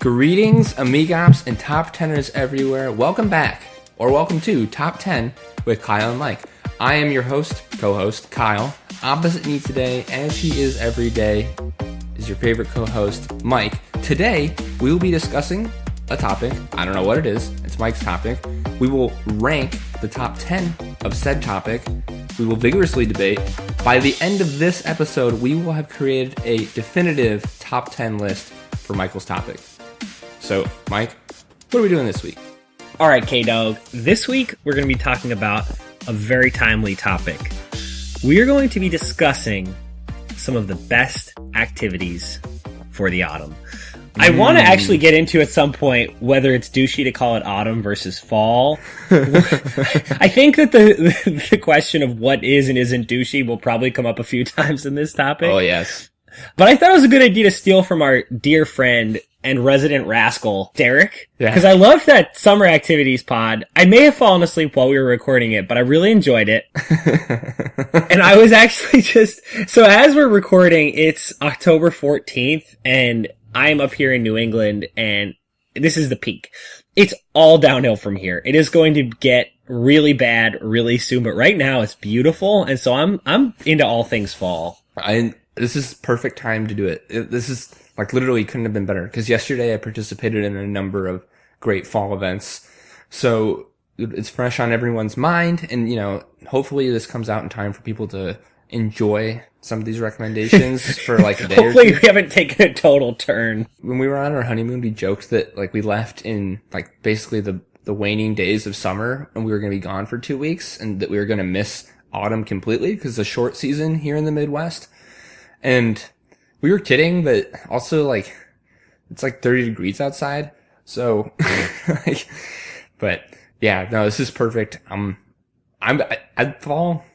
Greetings, amigops, and top teners everywhere. Welcome back, or welcome to Top 10 with Kyle and Mike. I am your co-host, Kyle. Opposite me today, as he is every day, is your favorite co-host, Mike. Today, we will be discussing a topic. I don't know what it is. It's Mike's topic. We will rank the top 10 of said topic. We will vigorously debate. By the end of this episode, we will have created a definitive top 10 list for Michael's topic. So, Mike, what are we doing this week? All right, K-Dog. This week, we're going to be talking about a very timely topic. We are going to be discussing some of the best activities for the autumn. I want to actually get into at some point whether it's douchey to call it autumn versus fall. I think that the question of what is and isn't douchey will probably come up a few times in this topic. Oh, yes. But I thought it was a good idea to steal from our dear friend and resident rascal, Derek. Because I loved that summer activities pod. I may have fallen asleep while we were recording it, but I really enjoyed it. And I was actually so as we're recording, it's October 14th, and I'm up here in New England, and this is the peak. It's all downhill from here. It is going to get really bad really soon, but right now it's beautiful, and so I'm into all things fall. This is perfect time to do it. This is like literally couldn't have been better, because yesterday I participated in a number of great fall events. So it's fresh on everyone's mind, and hopefully this comes out in time for people to enjoy some of these recommendations for like a day Hopefully or two. We haven't taken a total turn. When we were on our honeymoon, we joked that like we left in like basically the waning days of summer, and we were going to be gone for 2 weeks, and that we were going to miss autumn completely because it's a short season here in the Midwest. And we were kidding, but also like it's like 30 degrees outside. So but yeah, no, this is perfect. I fall.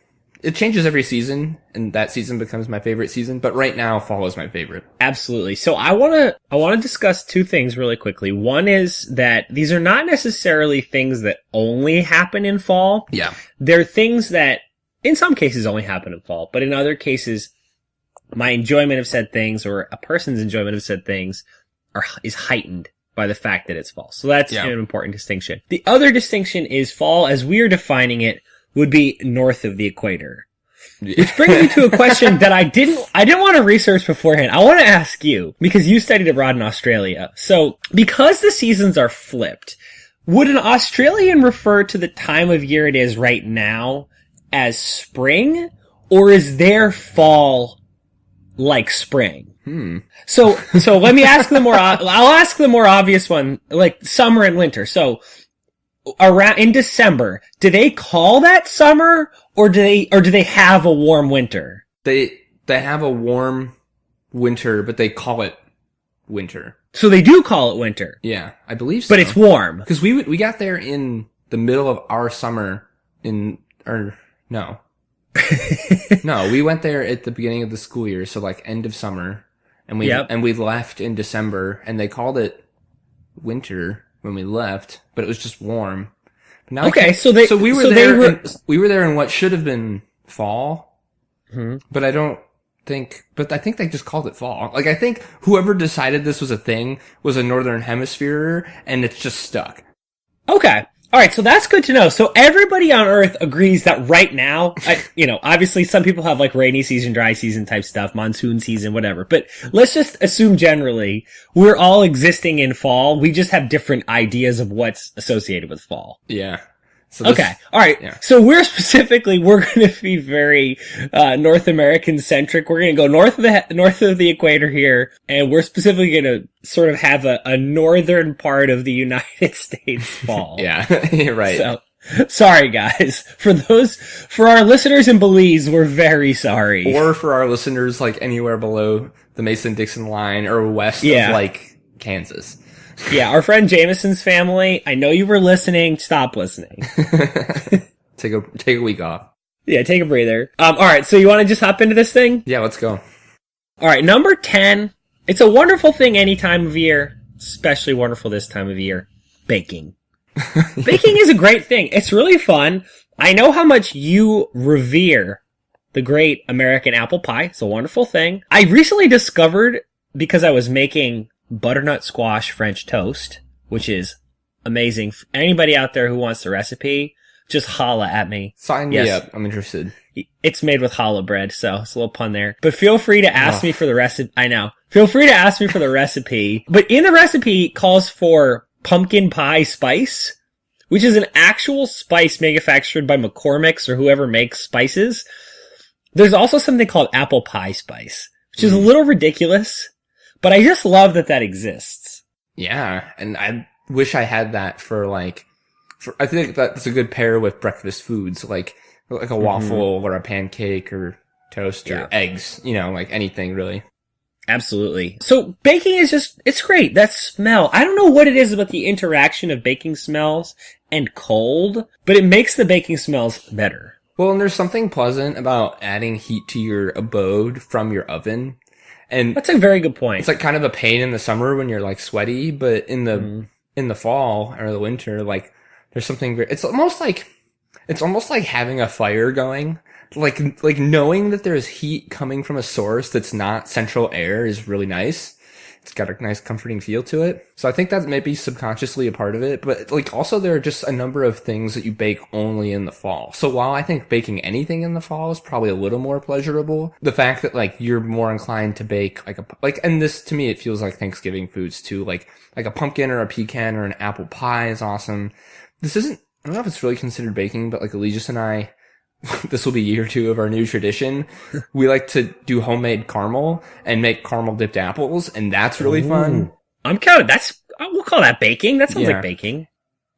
It changes every season, and that season becomes my favorite season. But right now, fall is my favorite. Absolutely. So I want to discuss two things really quickly. One is that these are not necessarily things that only happen in fall. Yeah. They're things that in some cases only happen in fall, but in other cases, my enjoyment of said things or a person's enjoyment of said things is heightened by the fact that it's fall. So that's an important distinction. The other distinction is fall, as we are defining it, would be north of the equator. Which brings me to a question that I didn't want to research beforehand. I want to ask you, because you studied abroad in Australia. So, because the seasons are flipped, would an Australian refer to the time of year it is right now as spring, or is their fall like spring? So let me ask I'll ask the more obvious one, like summer and winter. So, around in December, do they call that summer, or do they have a warm winter? They have a warm winter, but they call it winter. So they do call it winter. Yeah, I believe so. But it's warm. Because we got there in the middle of our summer no, we went there at the beginning of the school year, so like end of summer, and we left in December, and they called it winter when we left, but it was just warm. Now we were there in what should have been fall, but I think they just called it fall. Like I think whoever decided this was a thing was a northern hemisphere, and it's just stuck. Okay. All right, so that's good to know. So everybody on Earth agrees that right now, obviously some people have like rainy season, dry season type stuff, monsoon season, whatever. But let's just assume generally we're all existing in fall. We just have different ideas of what's associated with fall. Yeah. So okay. All right. Yeah. So we're going to be very North American centric. We're going to go north of the equator here, and we're specifically going to sort of have a northern part of the United States fall. Yeah, you're right. So, sorry guys. For our listeners in Belize, we're very sorry. Or for our listeners like anywhere below the Mason-Dixon line or west of like Kansas. Yeah, our friend Jameson's family, I know you were listening. Stop listening. Take a week off. Yeah, take a breather. All right, so you want to just hop into this thing? Yeah, let's go. All right, number 10. It's a wonderful thing any time of year, especially wonderful this time of year. Baking. Baking is a great thing. It's really fun. I know how much you revere the great American apple pie. It's a wonderful thing. I recently discovered, because I was making butternut squash French toast, which is amazing. Anybody out there who wants the recipe, just holla at me. Sign me up. I'm interested. It's made with challah bread, so it's a little pun there. But feel free to ask me for the recipe. I know. Feel free to ask me for the recipe. But in the recipe, it calls for pumpkin pie spice, which is an actual spice manufactured by McCormick's or whoever makes spices. There's also something called apple pie spice, which is a little ridiculous, but I just love that exists. Yeah, and I wish I had that I think that's a good pair with breakfast foods, like a waffle or a pancake or toast or eggs, like anything really. Absolutely. So baking is it's great. That smell. I don't know what it is about the interaction of baking smells and cold, but it makes the baking smells better. Well, and there's something pleasant about adding heat to your abode from your oven. And that's a very good point. It's like kind of a pain in the summer when you're like sweaty, but in the fall or the winter, like there's something great. It's almost like having a fire going. Like knowing that there's heat coming from a source that's not central air is really nice. It's got a nice comforting feel to it. So I think that may be subconsciously a part of it, but like also there are just a number of things that you bake only in the fall. So while I think baking anything in the fall is probably a little more pleasurable, the fact that like you're more inclined to bake and this to me it feels like Thanksgiving foods too, like a pumpkin or a pecan or an apple pie is awesome. I don't know if it's really considered baking, but like Allegius and I, this will be year 2 of our new tradition. We like to do homemade caramel and make caramel dipped apples, and that's really fun. We'll call that baking. That sounds like baking.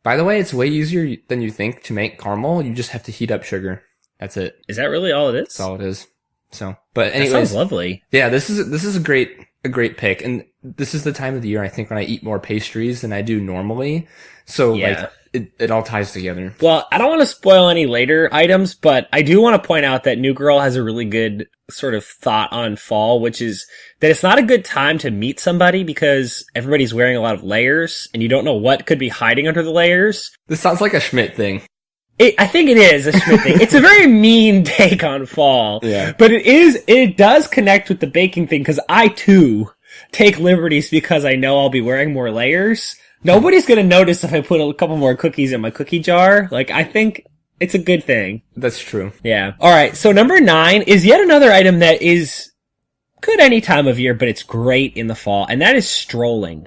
By the way, it's way easier than you think to make caramel. You just have to heat up sugar. That's it. Is that really all it is? That's all it is. So, but anyways. That sounds lovely. Yeah, this is a great pick. And this is the time of the year, I think, when I eat more pastries than I do normally. So, it all ties together. Well, I don't want to spoil any later items, but I do want to point out that New Girl has a really good sort of thought on fall, which is that it's not a good time to meet somebody because everybody's wearing a lot of layers and you don't know what could be hiding under the layers. This sounds like a Schmidt thing. I think it is a Schmidt thing. It's a very mean take on fall. Yeah. But it does connect with the baking thing because I too take liberties because I know I'll be wearing more layers. Nobody's gonna notice if I put a couple more cookies in my cookie jar. Like, I think it's a good thing. That's true. Yeah. Alright, so number 9 is yet another item that is good any time of year, but it's great in the fall, and that is strolling.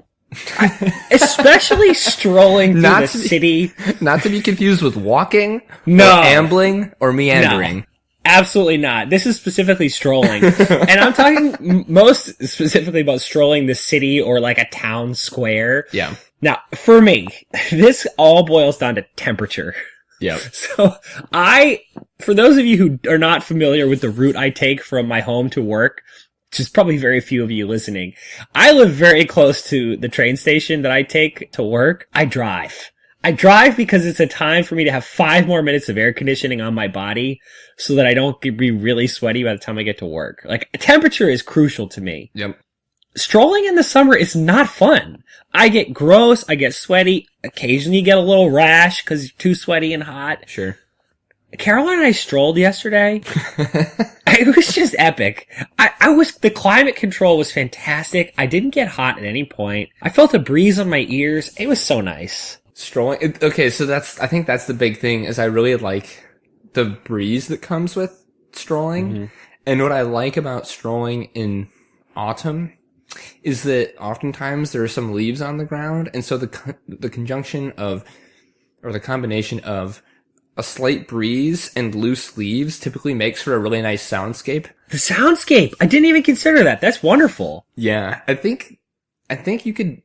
Especially strolling through the city. Not to be confused with walking, no, or ambling, or meandering. No. Absolutely not. This is specifically strolling. And I'm talking most specifically about strolling the city or like a town square. Yeah. Now, for me, this all boils down to temperature. Yeah. So for those of you who are not familiar with the route I take from my home to work, which is probably very few of you listening, I live very close to the train station that I take to work. I drive because it's a time for me to have 5 more minutes of air conditioning on my body so that I don't be really sweaty by the time I get to work. Like, temperature is crucial to me. Yep. Strolling in the summer is not fun. I get gross, I get sweaty, occasionally you get a little rash because you're too sweaty and hot. Sure. Caroline and I strolled yesterday. It was just epic. The climate control was fantastic. I didn't get hot at any point. I felt a breeze on my ears. It was so nice. Strolling. Okay, so I think that's the big thing is I really like the breeze that comes with strolling. Mm-hmm. And what I like about strolling in autumn is that oftentimes there are some leaves on the ground. And so the conjunction of, or the combination of a slight breeze and loose leaves typically makes for a really nice soundscape. The soundscape! I didn't even consider that. That's wonderful. Yeah, I think you could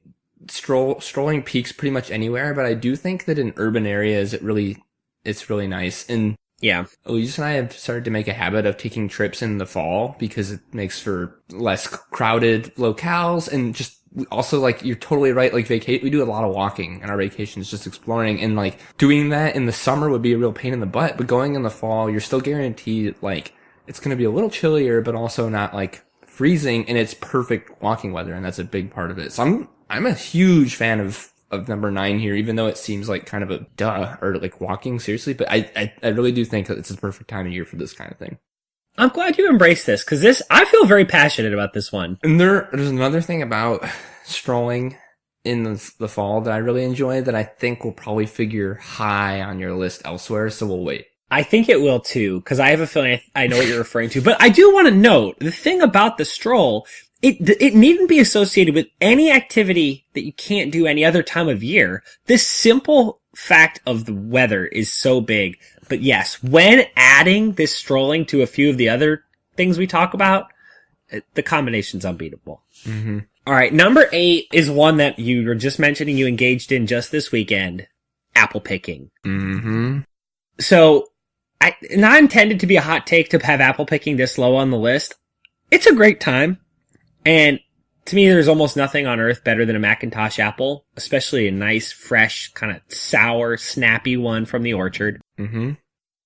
strolling peaks pretty much anywhere, but I do think that in urban areas it's really nice. And yeah, Elise and I have started to make a habit of taking trips in the fall because it makes for less crowded locales and just also, like, you're totally right. Like, we do a lot of walking in our vacations, just exploring, and like doing that in the summer would be a real pain in the butt. But going in the fall, you're still guaranteed like it's going to be a little chillier, but also not like freezing, and it's perfect walking weather, and that's a big part of it. So I'm a huge fan of number 9 here, even though it seems like kind of a duh or like walking seriously. But I really do think that it's the perfect time of year for this kind of thing. I'm glad you embraced this, because I feel very passionate about this one. And there's another thing about strolling in the fall that I really enjoy that I think will probably figure high on your list elsewhere, so we'll wait. I think it will too, because I have a feeling I know what you're referring to. But I do want to note, the thing about the stroll, it needn't be associated with any activity that you can't do any other time of year. This simple fact of the weather is so big. But yes, when adding this strolling to a few of the other things we talk about, the combination's unbeatable. Mm-hmm. All right, number 8 is one that you were just mentioning you engaged in just this weekend. Apple picking. Mm-hmm. So, not intended to be a hot take to have apple picking this low on the list. It's a great time. And to me, there's almost nothing on earth better than a Macintosh apple, especially a nice, fresh, kind of sour, snappy one from the orchard. Mm-hmm.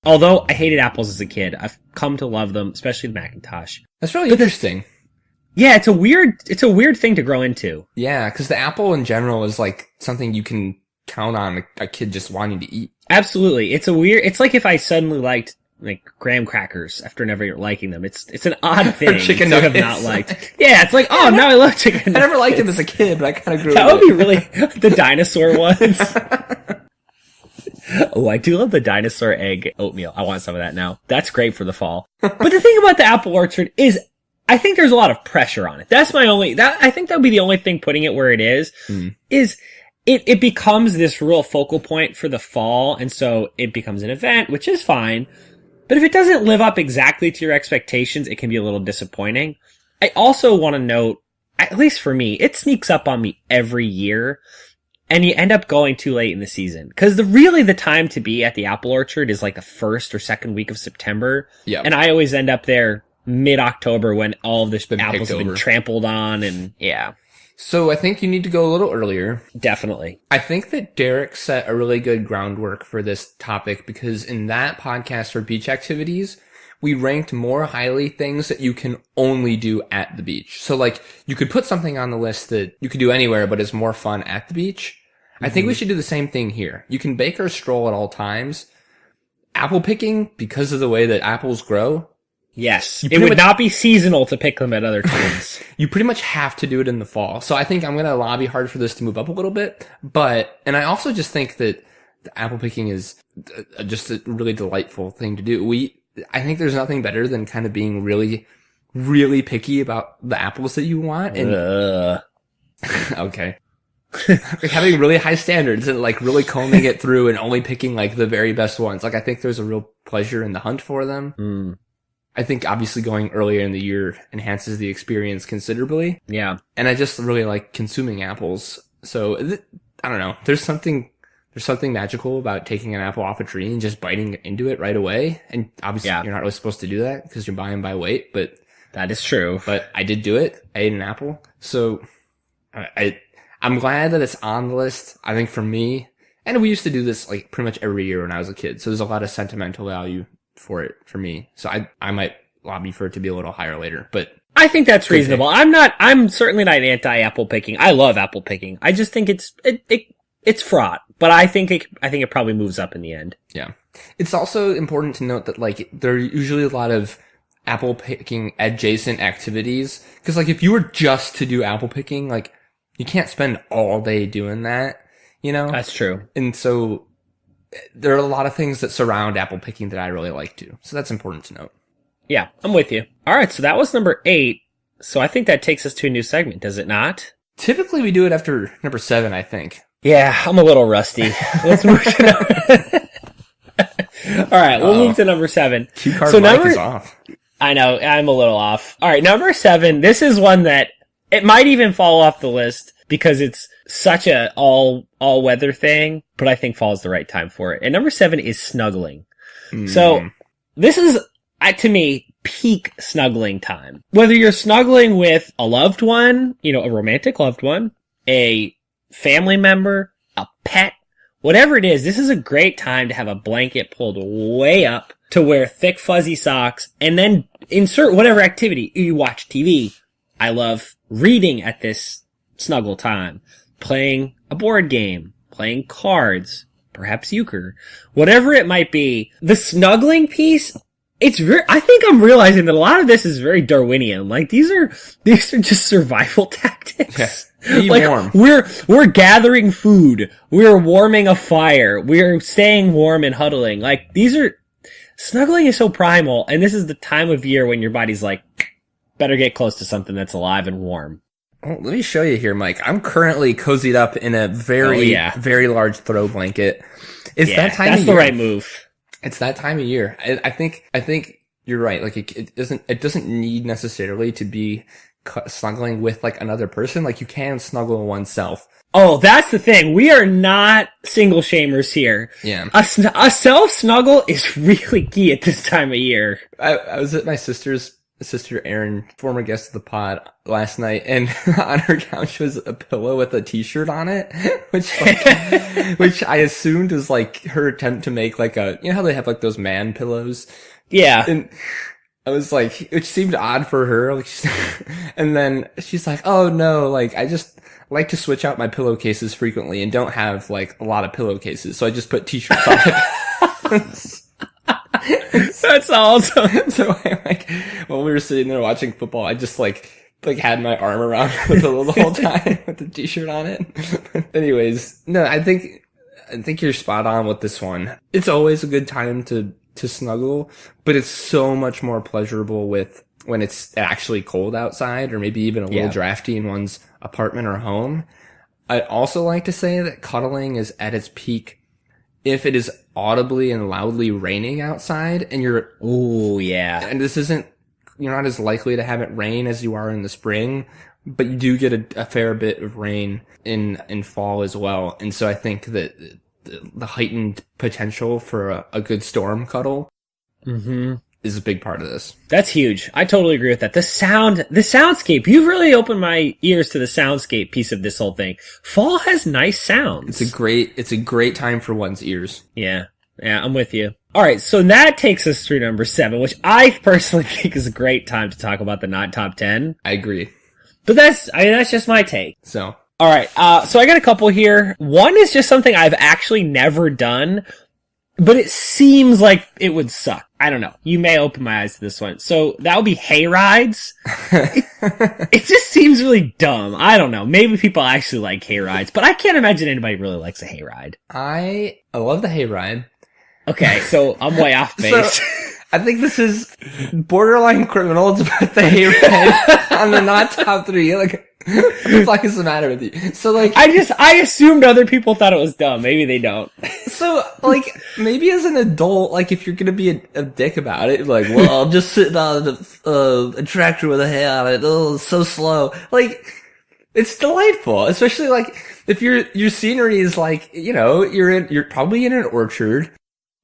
Although I hated apples as a kid, I've come to love them, especially the Macintosh. That's really interesting. Yeah, it's a weird thing to grow into. Yeah, because the apple in general is like something you can count on a kid just wanting to eat. Absolutely. It's like if I suddenly liked like graham crackers after never liking them. It's an odd thing chicken to have nuggets. not liked. Yeah, it's like, oh, now I love chicken nuggets. I never liked them as a kid, but I kind of grew That up would be really, the dinosaur ones. Oh, I do love the dinosaur egg oatmeal. I want some of that now. That's great for the fall. But the thing about the apple orchard is, I think there's a lot of pressure on it. I think that would be the only thing putting it where it is it becomes this real focal point for the fall, and so it becomes an event, which is fine. But if it doesn't live up exactly to your expectations, it can be a little disappointing. I also want to note, at least for me, it sneaks up on me every year, and you end up going too late in the season. Because the time to be at the apple orchard is like the first or second week of September. Yeah. And I always end up there mid-October when all of the been apples have been over. trampled on, and yeah. So I think you need to go a little earlier. Definitely. I think that Derek set a really good groundwork for this topic because in that podcast for beach activities, we ranked more highly things that you can only do at the beach. So like you could put something on the list that you could do anywhere, but is more fun at the beach. I think we should do the same thing here. You can bake or stroll at all times. Apple picking, because of the way that apples grow. Yes. It would not be seasonal to pick them at other times. You pretty much have to do it in the fall. So I think I'm going to lobby hard for this to move up a little bit. And I also just think that the apple picking is just a really delightful thing to do. I think there's nothing better than kind of being really, really picky about the apples that you want. And okay. Like having really high standards and like really combing it through and only picking like the very best ones. Like I think there's a real pleasure in the hunt for them. I think obviously going earlier in the year enhances the experience considerably. Yeah. And I just really like consuming apples. So I don't know. There's something magical about taking an apple off a tree and just biting into it right away. And obviously you're not really supposed to do that because you're buying by weight, but that is true. But I did do it. I ate an apple. So I'm glad that it's on the list. I think for me, and we used to do this like pretty much every year when I was a kid. So there's a lot of sentimental value for it for me. So I might lobby for it to be a little higher later, but I think that's reasonable. I'm certainly not anti-apple picking. I love apple picking. I just think it's fraught, but I think it probably moves up in the end. Yeah. It's also important to note that like there are usually a lot of apple picking adjacent activities. Cause like if you were just to do apple picking, like you can't spend all day doing that, you know? That's true. And so there are a lot of things that surround apple picking that I really like too. So that's important to note. Yeah, I'm with you. All right, so that was number 8. So I think that takes us to a new segment, does it not? Typically we do it after number 7, I think. Yeah, I'm a little rusty. Let's move to number... All right, we'll move to number 7. Cue card mic is off. I know, I'm a little off. All right, number 7. This is one that it might even fall off the list because it's such a all-weather thing, but I think fall is the right time for it. And number 7 is snuggling. So this is, to me, peak snuggling time. Whether you're snuggling with a loved one, a romantic loved one, a family member, a pet, whatever it is, this is a great time to have a blanket pulled way up, to wear thick fuzzy socks, and then insert whatever activity. You watch TV. I love reading at this snuggle time, playing a board game, playing cards, perhaps euchre, whatever it might be. The snuggling piece, I think I'm realizing that a lot of this is very Darwinian. Like, these are just survival tactics. Yes. Be Like, warm. we're gathering food. We're warming a fire. We're staying warm and huddling. Like, snuggling is so primal, and this is the time of year when your body's like, better get close to something that's alive and warm. Well, let me show you here, Mike. I'm currently cozied up in a very large throw blanket. It's that time of year. That's the right move. It's that time of year. I think you're right. Like, it doesn't need necessarily to be snuggling with like another person. Like, you can snuggle oneself. Oh, that's the thing. We are not single shamers here. Yeah. A self snuggle is really key at this time of year. I was at my sister Erin, former guest of the pod, last night, and on her couch was a pillow with a t-shirt on it, which I assumed was like her attempt to make like how they have like those man pillows? Yeah. And I was like, which seemed odd for her, like, and then she's like, oh no, like, I just like to switch out my pillowcases frequently and don't have like a lot of pillowcases, so I just put t-shirts on it. That's awesome. So I, like, while we were sitting there watching football, I just like had my arm around the pillow the whole time with the t-shirt on it. Anyways, no, I think you're spot on with this one. It's always a good time to snuggle, but it's so much more pleasurable when it's actually cold outside, or maybe even a little drafty in one's apartment or home. I'd also like to say that cuddling is at its peak if it is audibly and loudly raining outside, and you're not as likely to have it rain as you are in the spring, but you do get a fair bit of rain in fall as well. And so I think that the heightened potential for a good storm cuddle is a big part of this. That's huge. I totally agree with that. The soundscape. You've really opened my ears to the soundscape piece of this whole thing. Fall has nice sounds. It's a great time for one's ears. Yeah. Yeah, I'm with you. All right, so that takes us through number 7, which I personally think is a great time to talk about the not top 10. I agree. But that's just my take. So, all right, so I got a couple here. One is just something I've actually never done, but it seems like it would suck. I don't know. You may open my eyes to this one. So that would be hay rides. It just seems really dumb. I don't know. Maybe people actually like hay rides, but I can't imagine anybody really likes a hay ride. I love the hay ride. Okay, so I'm way off base. So, I think this is borderline criminal to put the hay ride on the not top 3. Like, what the fuck is the matter with you? So, like, I assumed other people thought it was dumb. Maybe they don't. So, like, maybe as an adult, like, if you're gonna be a dick about it, like, well, I'm just sitting on a tractor with a hay on it. Oh, it's so slow. Like, it's delightful, especially like if your scenery is like, you're probably in an orchard.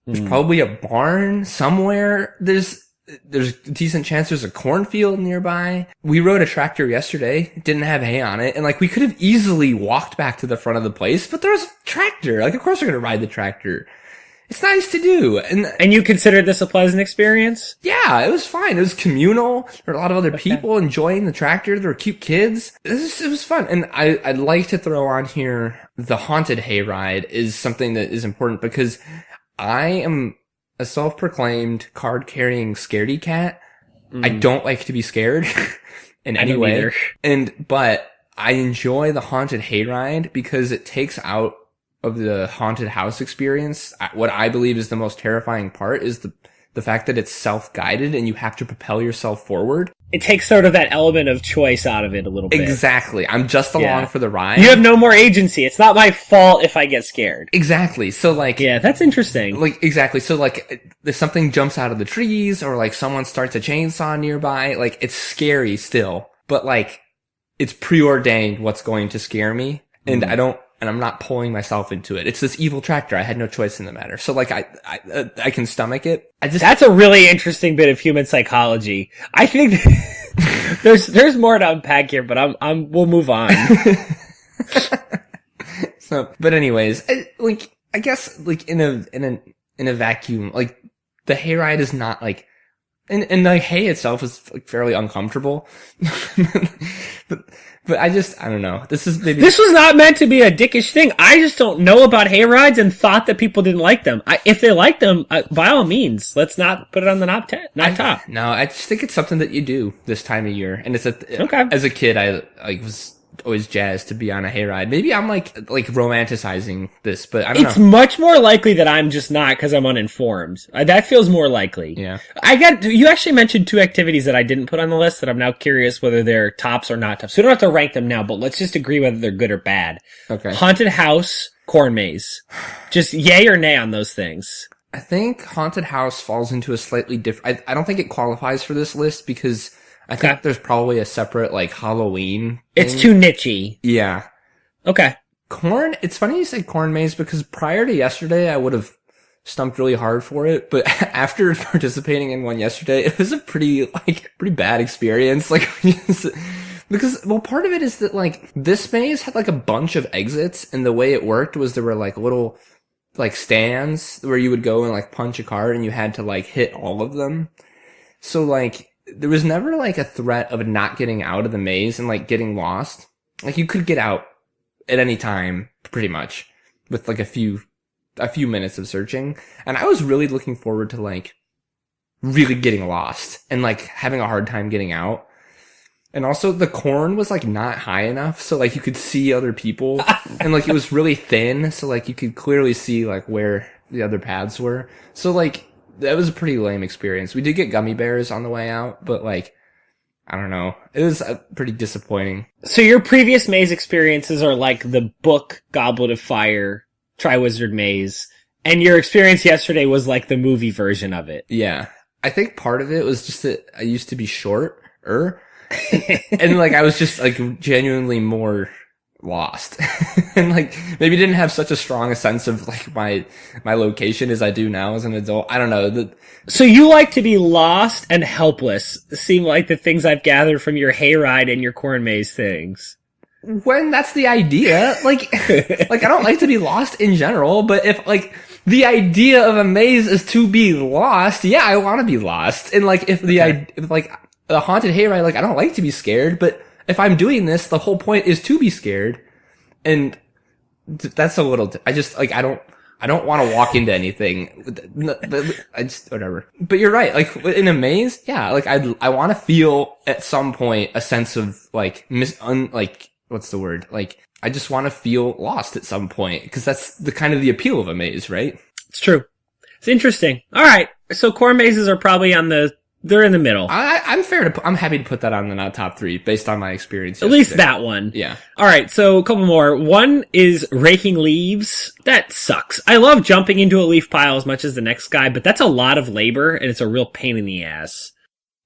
There's probably a barn somewhere. There's a decent chance there's a cornfield nearby. We rode a tractor yesterday. It didn't have hay on it. And like, we could have easily walked back to the front of the place, but there was a tractor. Like, of course we're going to ride the tractor. It's nice to do. And you considered this a pleasant experience? Yeah, it was fine. It was communal. There were a lot of other people enjoying the tractor. There were cute kids. It was fun. And I'd like to throw on here, the haunted hayride is something that is important because I am a self-proclaimed card-carrying scaredy cat. I don't like to be scared in any way. But I enjoy the haunted hayride because it takes out of the haunted house experience. What I believe is the most terrifying part is the fact that it's self-guided and you have to propel yourself forward. It takes sort of that element of choice out of it a little bit. Exactly. I'm just along for the ride. You have no more agency. It's not my fault if I get scared. Exactly. So like... Yeah, that's interesting. Like, exactly. So like, if something jumps out of the trees or like someone starts a chainsaw nearby, like it's scary still, but like it's preordained what's going to scare me. And I'm not pulling myself into it. It's this evil tractor. I had no choice in the matter. So like, I can stomach it. That's a really interesting bit of human psychology. I think there's more to unpack here, but we'll move on. So, but anyways, I guess like in a vacuum, like the hayride is not like And the hay itself is like fairly uncomfortable. but I don't know. This was not meant to be a dickish thing. I just don't know about hay rides and thought that people didn't like them. If they like them, by all means, let's not put it on the top. No, I just think it's something that you do this time of year. And okay. As a kid, I was always jazzed to be on a hayride. Maybe I'm like romanticizing this, but I don't know. It's much more likely that I'm just not because I'm uninformed. That feels more likely. Yeah. You actually mentioned 2 activities that I didn't put on the list that I'm now curious whether they're tops or not tops. So we don't have to rank them now, but let's just agree whether they're good or bad. Okay. Haunted house, corn maze. Just yay or nay on those things. I think haunted house falls into a slightly different, I don't think it qualifies for this list because I think there's probably a separate, like, Halloween thing. It's too nichey. Yeah. Okay. It's funny you say corn maze because prior to yesterday, I would have stumped really hard for it. But after participating in one yesterday, it was a pretty bad experience. Like, because, well, part of it is that, like, this maze had, like, a bunch of exits. And the way it worked was there were, like, little, like, stands where you would go and, like, punch a card and you had to, like, hit all of them. So, like, there was never like a threat of not getting out of the maze and like getting lost. Like you could get out at any time pretty much with like a few minutes of searching. And I was really looking forward to like really getting lost and like having a hard time getting out. And also the corn was like not high enough. So like you could see other people and like it was really thin. So like you could clearly see like where the other paths were. So like, that was a pretty lame experience. We did get gummy bears on the way out, but like, I don't know. It was pretty disappointing. So your previous maze experiences are like the book Goblet of Fire, Triwizard Maze, and your experience yesterday was like the movie version of it. Yeah. I think part of it was just that I used to be shorter, and like I was just like genuinely more lost and like maybe didn't have such a strong a sense of like my location as I do now as an adult. I don't know. So you like to be lost and helpless seem like the things I've gathered from your hayride and your corn maze things. When that's the idea, like I don't like to be lost in general, but if like the idea of a maze is to be lost, yeah, I want to be lost. And like if if like a haunted hayride, like I don't like to be scared, but if I'm doing this, the whole point is to be scared. And that's a little, I just, like, I don't want to walk into anything. I just, whatever. But you're right. Like, in a maze, yeah, like, I want to feel at some point a sense of, like, what's the word? Like, I just want to feel lost at some point. Because that's the kind of the appeal of a maze, right? It's true. It's interesting. All right. So corn mazes are probably they're in the middle. I'm happy to put that on the not top 3 based on my experience. At least that one. Yeah. All right. So a couple more. One is raking leaves. That sucks. I love jumping into a leaf pile as much as the next guy, but that's a lot of labor and it's a real pain in the ass.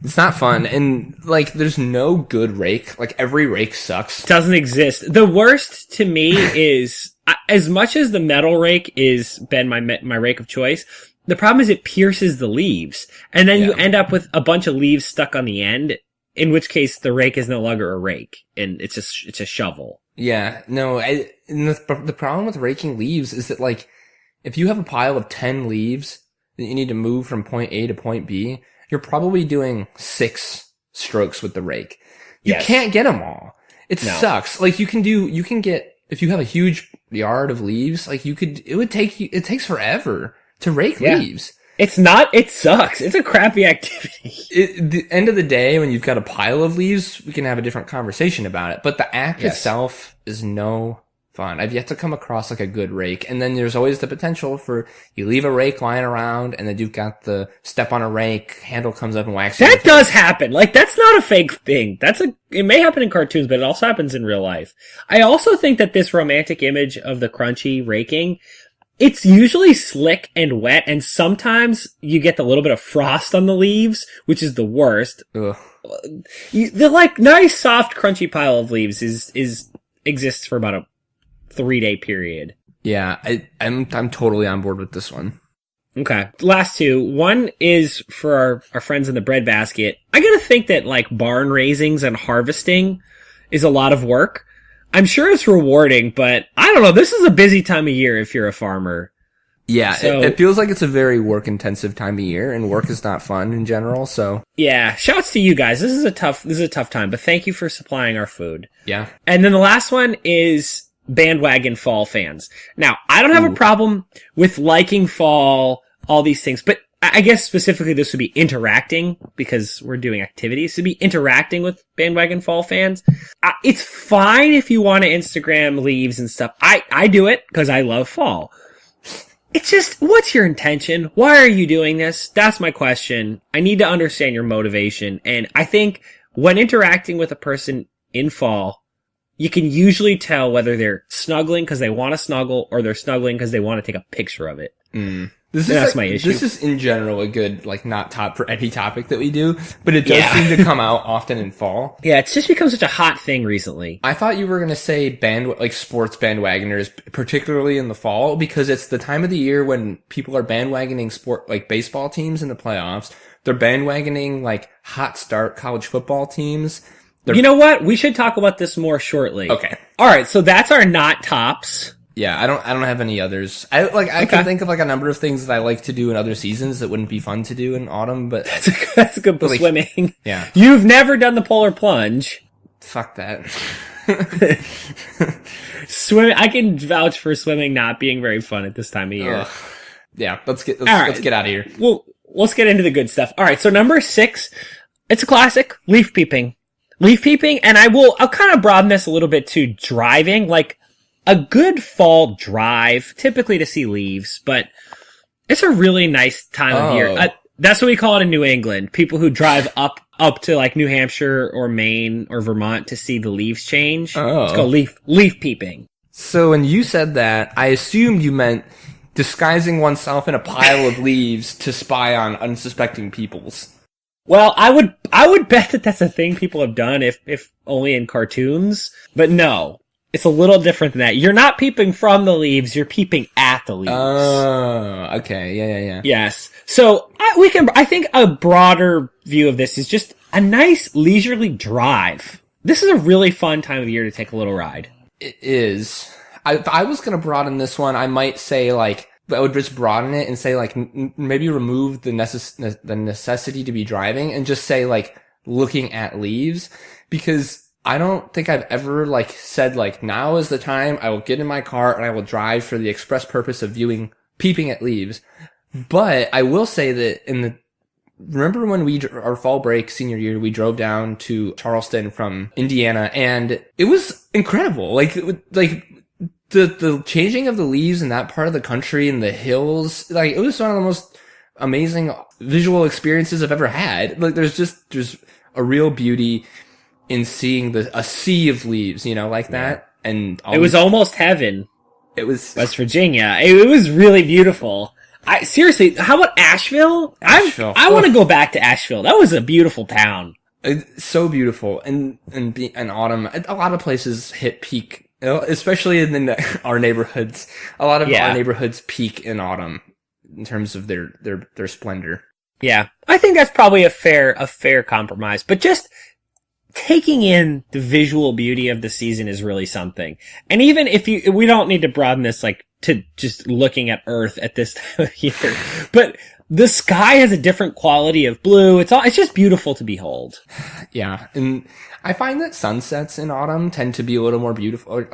It's not fun. And like, there's no good rake. Like every rake sucks. Doesn't exist. The worst to me is as much as the metal rake is been my rake of choice. The problem is it pierces the leaves, and then you end up with a bunch of leaves stuck on the end, in which case the rake is no longer a rake, and it's a shovel. Yeah, no, and the problem with raking leaves is that, like, if you have a pile of 10 leaves that you need to move from point A to point B, you're probably doing 6 strokes with the rake. You can't get them all. It sucks. Like, you can get, if you have a huge yard of leaves, like, it takes forever to rake leaves. It sucks. It's a crappy activity. At the end of the day, when you've got a pile of leaves, we can have a different conversation about it. But the act itself is no fun. I've yet to come across like a good rake. And then there's always the potential for you leave a rake lying around and then you've got the step on a rake, handle comes up and whacks you. That does happen. Like, that's not a fake thing. It may happen in cartoons, but it also happens in real life. I also think that this romantic image of the crunchy raking, it's usually slick and wet, and sometimes you get the little bit of frost on the leaves, which is the worst. Ugh. The like nice soft crunchy pile of leaves exists for about a 3-day period. Yeah, I'm totally on board with this one. Okay. Last 2. One is for our friends in the breadbasket. I gotta think that like barn raisings and harvesting is a lot of work. I'm sure it's rewarding, but I don't know. This is a busy time of year if you're a farmer. Yeah, So, it feels like it's a very work-intensive time of year, and work is not fun in general, so... yeah, shouts to you guys. This is a tough time, but thank you for supplying our food. Yeah. And then the last one is bandwagon fall fans. Now, I don't have a problem with liking fall, all these things, but I guess specifically this would be interacting, because we're doing activities, to be interacting with bandwagon fall fans. It's fine if you want to Instagram leaves and stuff. I do it because I love fall. It's just, what's your intention? Why are you doing this? That's my question. I need to understand your motivation. And I think when interacting with a person in fall, you can usually tell whether they're snuggling because they want to snuggle or they're snuggling because they want to take a picture of it. That's my issue. This is in general a good, not top for any topic that we do, but it does seem to come out often in fall. Yeah, it's just become such a hot thing recently. I thought you were going to say sports bandwagoners, particularly in the fall, because it's the time of the year when people are bandwagoning baseball teams in the playoffs. They're bandwagoning, hot start college football teams. You know what? We should talk about this more shortly. Okay. Alright, so that's our not tops. Yeah, I don't have any others. I can think of a number of things that I like to do in other seasons that wouldn't be fun to do in autumn, but that's a good point. Swimming. Yeah. You've never done the polar plunge. Fuck that. Swimming, I can vouch for swimming not being very fun at this time of year. Yeah, let's get out of here. Well, let's get into the good stuff. All right, so number 6, it's a classic, leaf peeping. Leaf peeping, and I'll kind of broaden this a little bit to driving, a good fall drive, typically to see leaves, but it's a really nice time of year. That's what we call it in New England. People who drive up to New Hampshire or Maine or Vermont to see the leaves change. Oh. It's called leaf peeping. So when you said that, I assumed you meant disguising oneself in a pile of leaves to spy on unsuspecting peoples. Well, I would bet that that's a thing people have done if only in cartoons, but no. It's a little different than that. You're not peeping from the leaves, you're peeping at the leaves. Oh, okay. Yeah. Yes. So, I think a broader view of this is just a nice leisurely drive. This is a really fun time of year to take a little ride. It is. If I was gonna broaden this one, I might say I would just broaden it and say maybe remove the necessity to be driving and just say looking at leaves, because I don't think I've ever said now is the time I will get in my car and I will drive for the express purpose of peeping at leaves. But I will say that remember when our fall break senior year, we drove down to Charleston from Indiana, and it was incredible. The changing of the leaves in that part of the country and the hills, it was one of the most amazing visual experiences I've ever had. There's a real beauty in seeing a sea of leaves, that. And it was almost heaven. It was West Virginia. It was really beautiful. Seriously, how about Asheville? I want to go back to Asheville. That was a beautiful town. It's so beautiful. And autumn, a lot of places hit peak, especially in our neighborhoods. A lot of our neighborhoods peak in autumn in terms of their splendor. Yeah. I think that's probably a fair compromise, but just taking in the visual beauty of the season is really something. And even if we don't need to broaden this to just looking at Earth at this time of year, but the sky has a different quality of blue. It's just beautiful to behold. Yeah. And I find that sunsets in autumn tend to be a little more beautiful.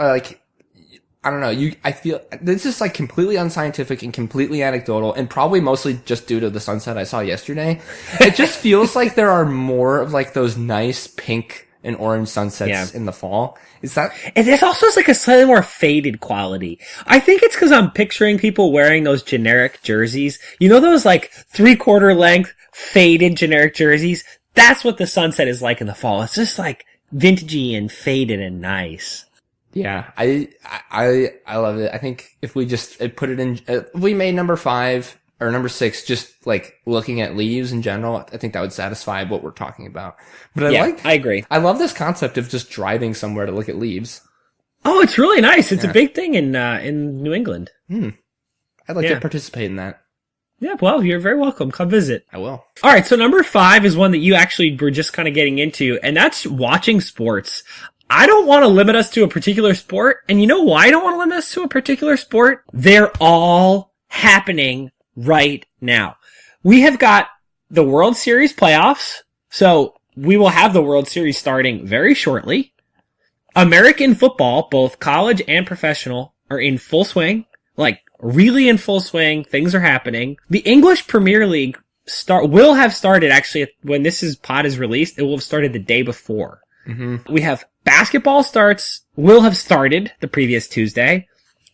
I don't know. I feel this is completely unscientific and completely anecdotal, and probably mostly just due to the sunset I saw yesterday. It just feels like there are more of those nice pink and orange sunsets in the fall. Is that? And it also has a slightly more faded quality. I think it's because I'm picturing people wearing those generic jerseys. You know those 3/4 length faded generic jerseys? That's what the sunset is like in the fall. It's just vintagey and faded and nice. Yeah, I love it. I think if we just put it in, if we made number 5 or number 6, just looking at leaves in general, I think that would satisfy what we're talking about. But I agree. I love this concept of just driving somewhere to look at leaves. Oh, it's really nice. It's a big thing in New England. I'd like to participate in that. Yeah, well, you're very welcome. Come visit. I will. All right, so number 5 is one that you actually were just kind of getting into, and that's watching sports. I don't want to limit us to a particular sport, and you know why I don't want to limit us to a particular sport? They're all happening right now. We have got the World Series playoffs, so we will have the World Series starting very shortly. American football, both college and professional, are in full swing, like really in full swing. Things are happening. The English Premier League will have started, actually, when pod is released, it will have started the day before. Mm-hmm. We have basketball will have started the previous Tuesday.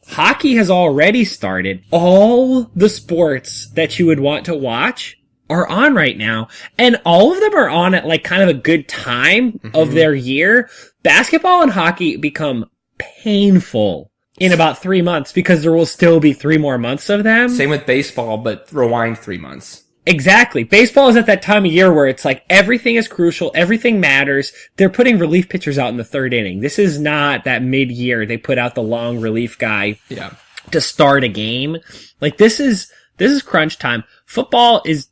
Hockey has already started. All the sports that you would want to watch are on right now. And all of them are on at like kind of a good time of their year. Basketball and hockey become painful in about 3 months because there will still be 3 more months of them. Same with baseball, but rewind 3 months. Exactly. Baseball is at that time of year where it's like everything is crucial, everything matters. They're putting relief pitchers out in the 3rd inning. This is not that mid-year they put out the long relief guy to start a game. Like this is crunch time. Football's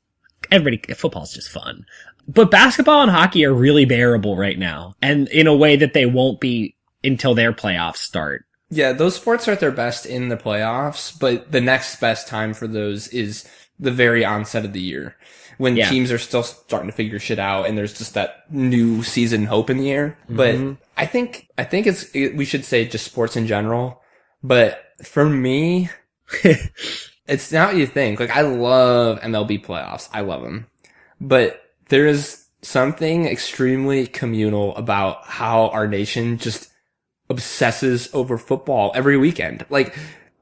just fun. But basketball and hockey are really bearable right now, and in a way that they won't be until their playoffs start. Yeah, those sports are at their best in the playoffs, but the next best time for those is the very onset of the year when teams are still starting to figure shit out and there's just that new season hope in the air. But I think we should say just sports in general. But for me, it's not what you think. Like, I love MLB playoffs. I love them. But there is something extremely communal about how our nation just obsesses over football every weekend. Like,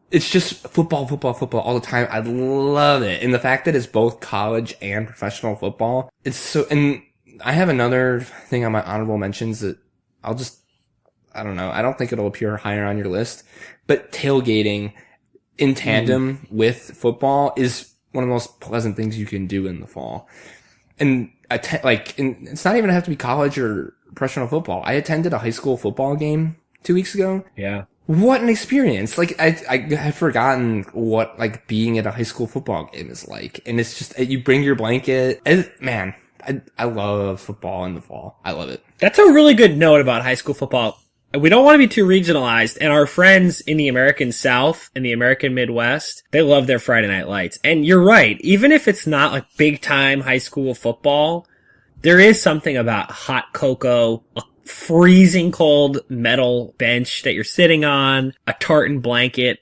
it's just football all the time. I love it. And the fact that it's both college and professional football, and I have another thing on my honorable mentions that I don't know. I don't think it'll appear higher on your list, but tailgating in tandem with football is one of the most pleasant things you can do in the fall. And it's not even have to be college or professional football. I attended a high school football game 2 weeks ago. Yeah. What an experience. Like, I have forgotten what, like, being at a high school football game is like. And it's just, you bring your blanket. Man, I love football in the fall. I love it. That's a really good note about high school football. We don't want to be too regionalized, and our friends in the American South and the American Midwest, they love their Friday Night Lights. And you're right, even if it's not like big time high school football, there is something about hot cocoa, a freezing cold metal bench that you're sitting on, a tartan blanket.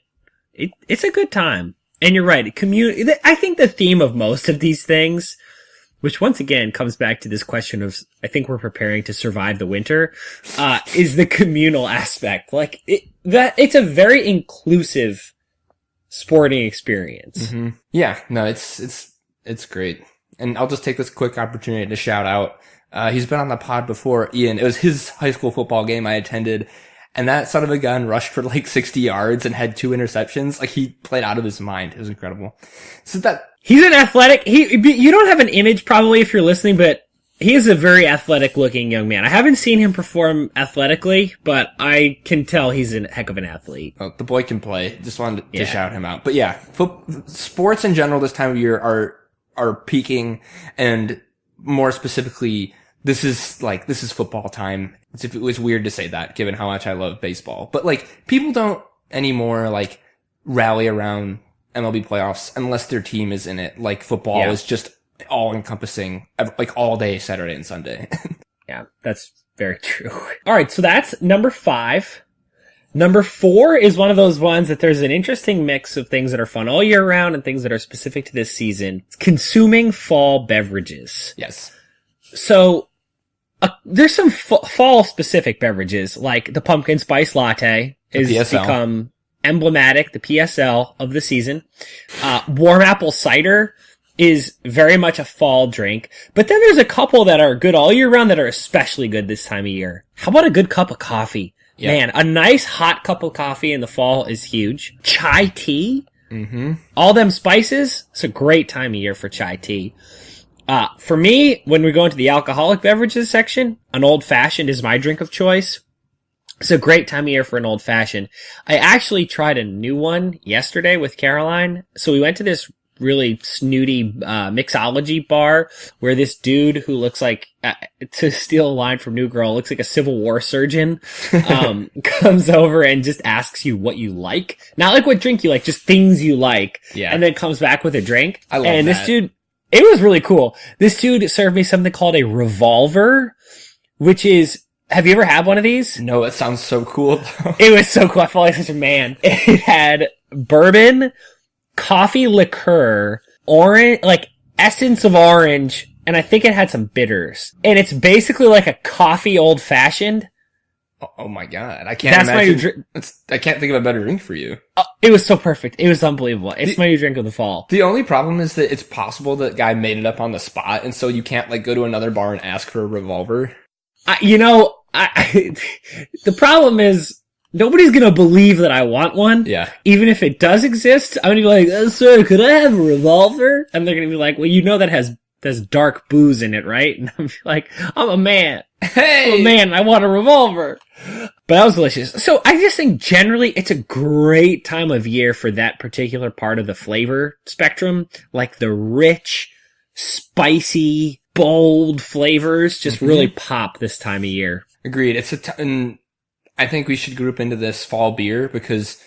It's a good time. And you're right, I think the theme of most of these things, which once again comes back to this question of, I think we're preparing to survive the winter, is the communal aspect. Like, it's a very inclusive sporting experience. Mm-hmm. Yeah, no, it's great. And I'll just take this quick opportunity to shout out, he's been on the pod before, Ian. It was his high school football game I attended, and that son of a gun rushed for like 60 yards and had 2 interceptions. Like, he played out of his mind. It was incredible. So he's an athletic, you don't have an image probably if you're listening, but he is a very athletic looking young man. I haven't seen him perform athletically, but I can tell he's a heck of an athlete. Oh, the boy can play. Just wanted to shout him out. But yeah, sports in general this time of year are peaking, and more specifically, this is football time. It was weird to say that given how much I love baseball, but like, people don't anymore like rally around MLB playoffs unless their team is in it. Like, football is just all encompassing, like, all day Saturday and Sunday. Yeah, that's very true. All right, so that's number 5. Number 4 is one of those ones that there's an interesting mix of things that are fun all year round and things that are specific to this season. It's consuming fall beverages. Yes. So there's some fall specific beverages, like the pumpkin spice latte has become emblematic, the PSL of the season. Warm apple cider is very much a fall drink. But then there's a couple that are good all year round that are especially good this time of year. How about a good cup of coffee? Yep. Man, a nice hot cup of coffee in the fall is huge. Chai tea. Mm-hmm. All them spices. It's a great time of year for chai tea. For me, when we go into the alcoholic beverages section, an old fashioned is my drink of choice. It's a great time of year for an old fashioned. I actually tried a new one yesterday with Caroline. So we went to this really snooty mixology bar where this dude who looks like, to steal a line from New Girl, looks like a Civil War surgeon, comes over and just asks you what you like. Not like what drink you like, just things you like. Yeah. And then comes back with a drink. I love and that. This dude, it was really cool. This dude served me something called a revolver, which is, have you ever had one of these? No, it sounds so cool though. It was so cool. I felt like such a man. It had bourbon, coffee liqueur, orange, like essence of orange, and I think it had some bitters. And it's basically like a coffee old fashioned. Oh my god, I can't imagine. I can't think of a better drink for you. It was so perfect. It was unbelievable. It's my new drink of the fall. The only problem is that it's possible that guy made it up on the spot, and so you can't like go to another bar and ask for a revolver. The problem is nobody's gonna believe that I want one. Yeah. Even if it does exist, I'm gonna be like, sir, could I have a revolver? And they're gonna be like, well, you know that there's dark booze in it, right? And I'm like, I'm a man. Hey! I'm a man, I want a revolver. But that was delicious. So I just think generally it's a great time of year for that particular part of the flavor spectrum. Like the rich, spicy, bold flavors just really pop this time of year. Agreed. And I think we should group into this fall beer because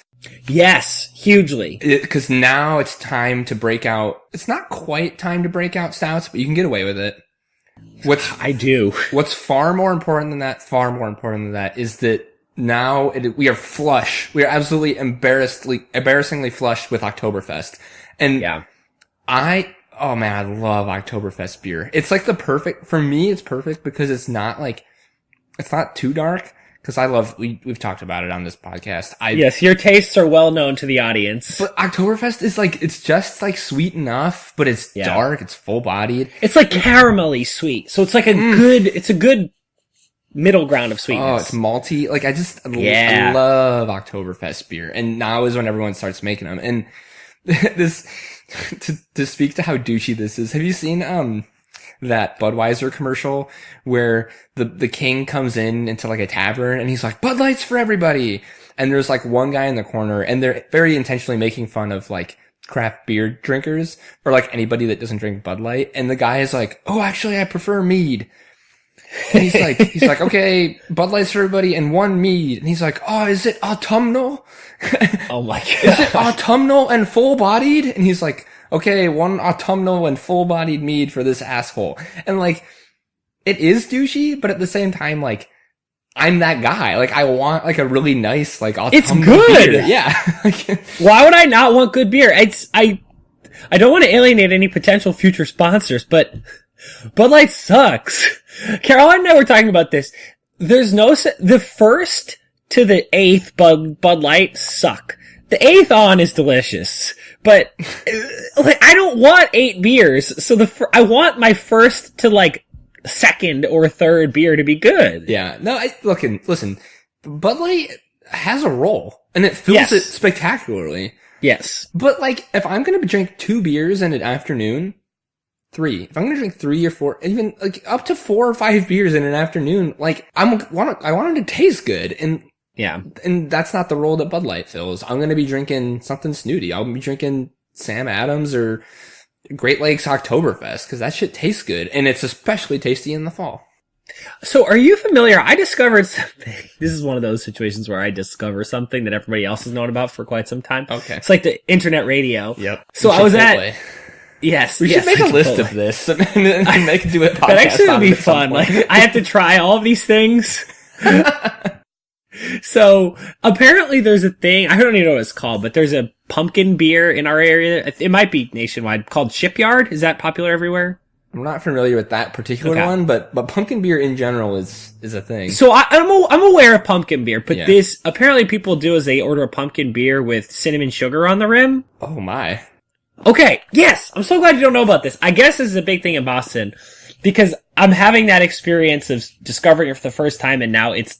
yes, hugely. Because now it's time to break out. It's not quite time to break out stouts, but you can get away with it. I do. What's far more important than that is that now we are flush. We are absolutely embarrassingly flushed with Oktoberfest. And yeah. Oh man, I love Oktoberfest beer. It's like for me, it's perfect because it's not too dark. Cause we've talked about it on this podcast. Yes, your tastes are well known to the audience. But Oktoberfest is it's just sweet enough, but it's dark, it's full bodied. It's like caramelly sweet. So it's like it's a good middle ground of sweetness. Oh, it's malty. I love Oktoberfest beer. And now is when everyone starts making them. And this, to speak to how douchey this is, have you seen, that Budweiser commercial where the king comes into a tavern and he's like, Bud Light's for everybody. And there's one guy in the corner and they're very intentionally making fun of craft beer drinkers or anybody that doesn't drink Bud Light. And the guy is like, oh, actually I prefer mead. And he's like, okay, Bud Light's for everybody and one mead. And he's like, oh, is it autumnal? Oh my god. Is it autumnal and full bodied? And he's like, okay, one autumnal and full-bodied mead for this asshole. And, it is douchey, but at the same time, I'm that guy. I want, a really nice, autumnal it's good! beer. Yeah. Why would I not want good beer? I don't want to alienate any potential future sponsors, but Bud Light sucks. Caroline and I were talking about this. The first to the 8th Bud Light suck. The 8th on is delicious, but I don't want 8 beers. So I want my first to second or third beer to be good. Yeah. No, listen, Bud Light has a role and it fills it spectacularly. Yes. But if I'm going to drink 2 beers in an afternoon, 3, if I'm going to drink 3 or 4, even up to 4 or 5 beers in an afternoon, I want it to taste good. And yeah. And that's not the role that Bud Light fills. I'm going to be drinking something snooty. I'll be drinking Sam Adams or Great Lakes Oktoberfest because that shit tastes good. And it's especially tasty in the fall. So are you familiar? I discovered something. This is one of those situations where I discover something that everybody else has known about for quite some time. Okay. It's like the internet radio. Yep. So I was at... Yes. We should make a list of this and do a podcast. That actually would be fun. I have to try all of these things. So apparently there's a thing, I don't even know what it's called, but there's a pumpkin beer in our area. It might be nationwide called Shipyard. Is that popular everywhere? I'm not familiar with that particular one, but pumpkin beer in general is a thing. So I'm aware of pumpkin beer, but this, apparently people do is they order a pumpkin beer with cinnamon sugar on the rim. Oh my. Okay. Yes. I'm so glad you don't know about this. I guess this is a big thing in Boston because I'm having that experience of discovering it for the first time and now it's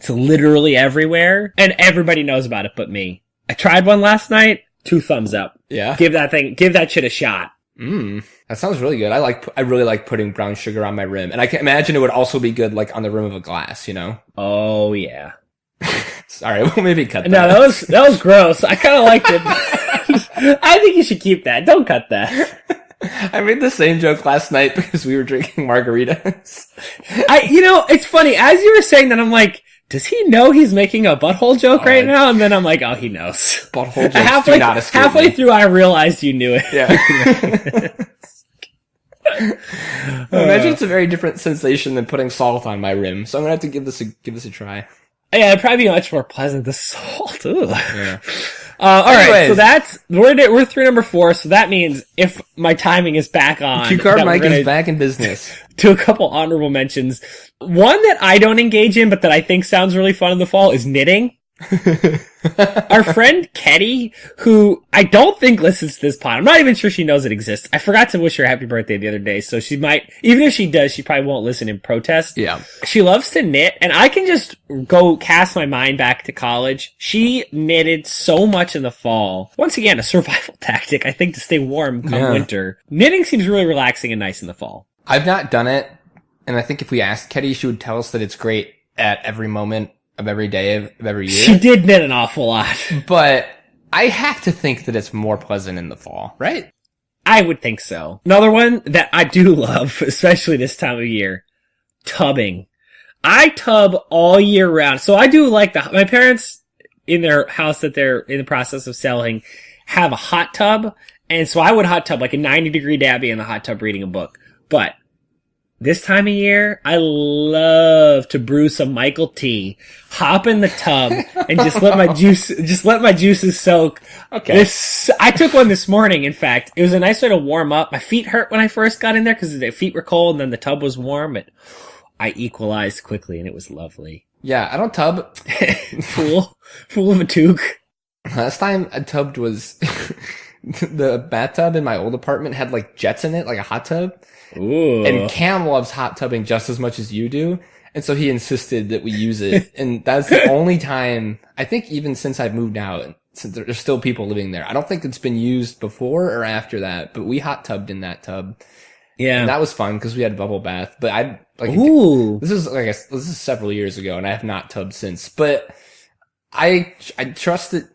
literally everywhere, and everybody knows about it but me. I tried one last night, 2 thumbs up. Yeah. Give that shit a shot. That sounds really good. I really like putting brown sugar on my rim, and I can imagine it would also be good on the rim of a glass, you know? Oh, yeah. Sorry, we'll maybe cut that. No, that was gross. I kind of liked it. I think you should keep that. Don't cut that. I made the same joke last night because we were drinking margaritas. It's funny. As you were saying that, I'm like, does he know he's making a butthole joke right now? And then I'm like, oh, he knows. Butthole jokes do not escape halfway me. through, I realized you knew it. Yeah. Imagine it's a very different sensation than putting salt on my rim, so I'm gonna have to give this a try. Yeah, it'd probably be much more pleasant. The salt. Ooh. Yeah. All right, so we're through number 4. So that means if my timing is back on, Cue card Mike is back in business. Do a couple honorable mentions. One that I don't engage in, but that I think sounds really fun in the fall is knitting. Our friend Ketty, who I don't think listens to this pod, I'm not even sure she knows it exists. I forgot to wish her happy birthday the other day, so she might, even if she does, she probably won't listen in protest. Yeah. She loves to knit, and I can just go cast my mind back to college. She knitted so much in the fall. Once again, a survival tactic, I think, to stay warm come winter. Knitting seems really relaxing and nice in the fall. I've not done it, and I think if we asked Ketty, she would tell us that it's great at every moment of every day of every year. She did knit an awful lot. But I have to think that it's more pleasant in the fall, right? I would think so. Another one that I do love, especially this time of year, tubbing. I tub all year round. So I do like my parents in their house that they're in the process of selling have a hot tub. And so I would hot tub like a 90-degree dabby in the hot tub reading a book. But this time of year, I love to brew some Michael tea, hop in the tub, and just let my juices soak. Okay. I took one this morning, in fact. It was a nice way to warm up. My feet hurt when I first got in there because the feet were cold and then the tub was warm, but I equalized quickly and it was lovely. Yeah, I don't tub. Fool of a toque. Last time I tubbed was the bathtub in my old apartment had like jets in it, like a hot tub. Ooh. And Cam loves hot tubbing just as much as you do. And so he insisted that we use it. And that's the only time, I think even since I've moved out, since there's still people living there, I don't think it's been used before or after that, but we hot tubbed in that tub. Yeah. And that was fun because we had a bubble bath, but this is several years ago and I have not tubbed since, but I trust that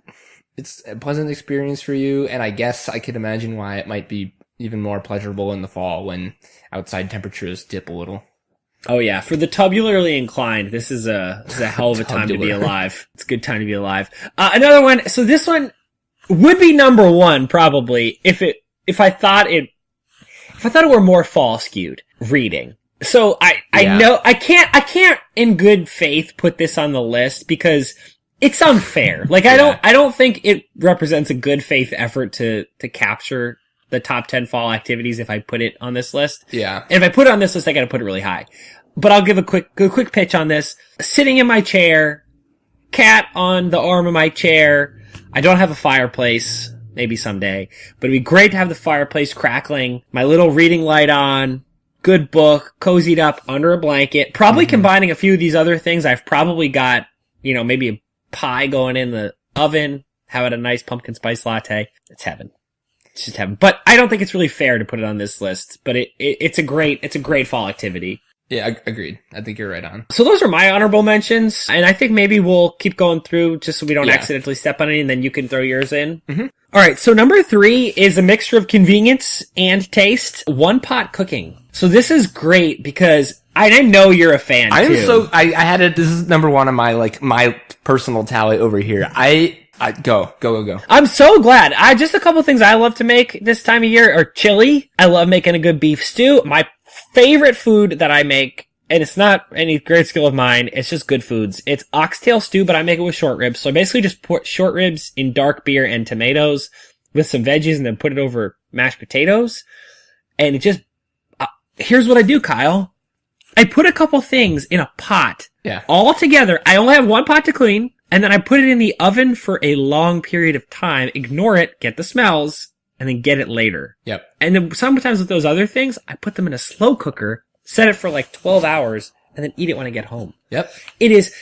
it's a pleasant experience for you. And I guess I could imagine why it might be even more pleasurable in the fall when outside temperatures dip a little. Oh yeah, for the tubularly inclined, this is a hell of a time to be alive. It's a good time to be alive. Another one. So this one would be number 1 probably if I thought it were more fall skewed. Reading. So I know I can't in good faith put this on the list because it's unfair. Like I don't think it represents a good faith effort to capture the top 10 fall activities if I put it on this list. Yeah. And if I put it on this list, I gotta put it really high. But I'll give a quick pitch on this. Sitting in my chair, cat on the arm of my chair. I don't have a fireplace. Maybe someday. But it'd be great to have the fireplace crackling, my little reading light on, good book, cozied up under a blanket. Probably combining a few of these other things. I've probably got, maybe a pie going in the oven, having a nice pumpkin spice latte. It's heaven. It's just heaven. But I don't think it's really fair to put it on this list. But it's a great fall activity. Yeah, agreed. I think you're right on. So those are my honorable mentions. And I think maybe we'll keep going through just so we don't accidentally step on any, and then you can throw yours in. Mm-hmm. All right. So number 3 is a mixture of convenience and taste. One pot cooking. So this is great because I know you're a fan too. I had it. This is number 1 on my personal tally over here. Go. I'm so glad. Just a couple things I love to make this time of year are chili. I love making a good beef stew. My favorite food that I make, and it's not any great skill of mine, it's just good foods. It's oxtail stew, but I make it with short ribs. So I basically just put short ribs in dark beer and tomatoes with some veggies and then put it over mashed potatoes. And it just, here's what I do, Kyle. I put a couple things in a pot. Yeah. All together. I only have one pot to clean. And then I put it in the oven for a long period of time, ignore it, get the smells, and then get it later. Yep. And then sometimes with those other things, I put them in a slow cooker, set it for like 12 hours, and then eat it when I get home. Yep. It is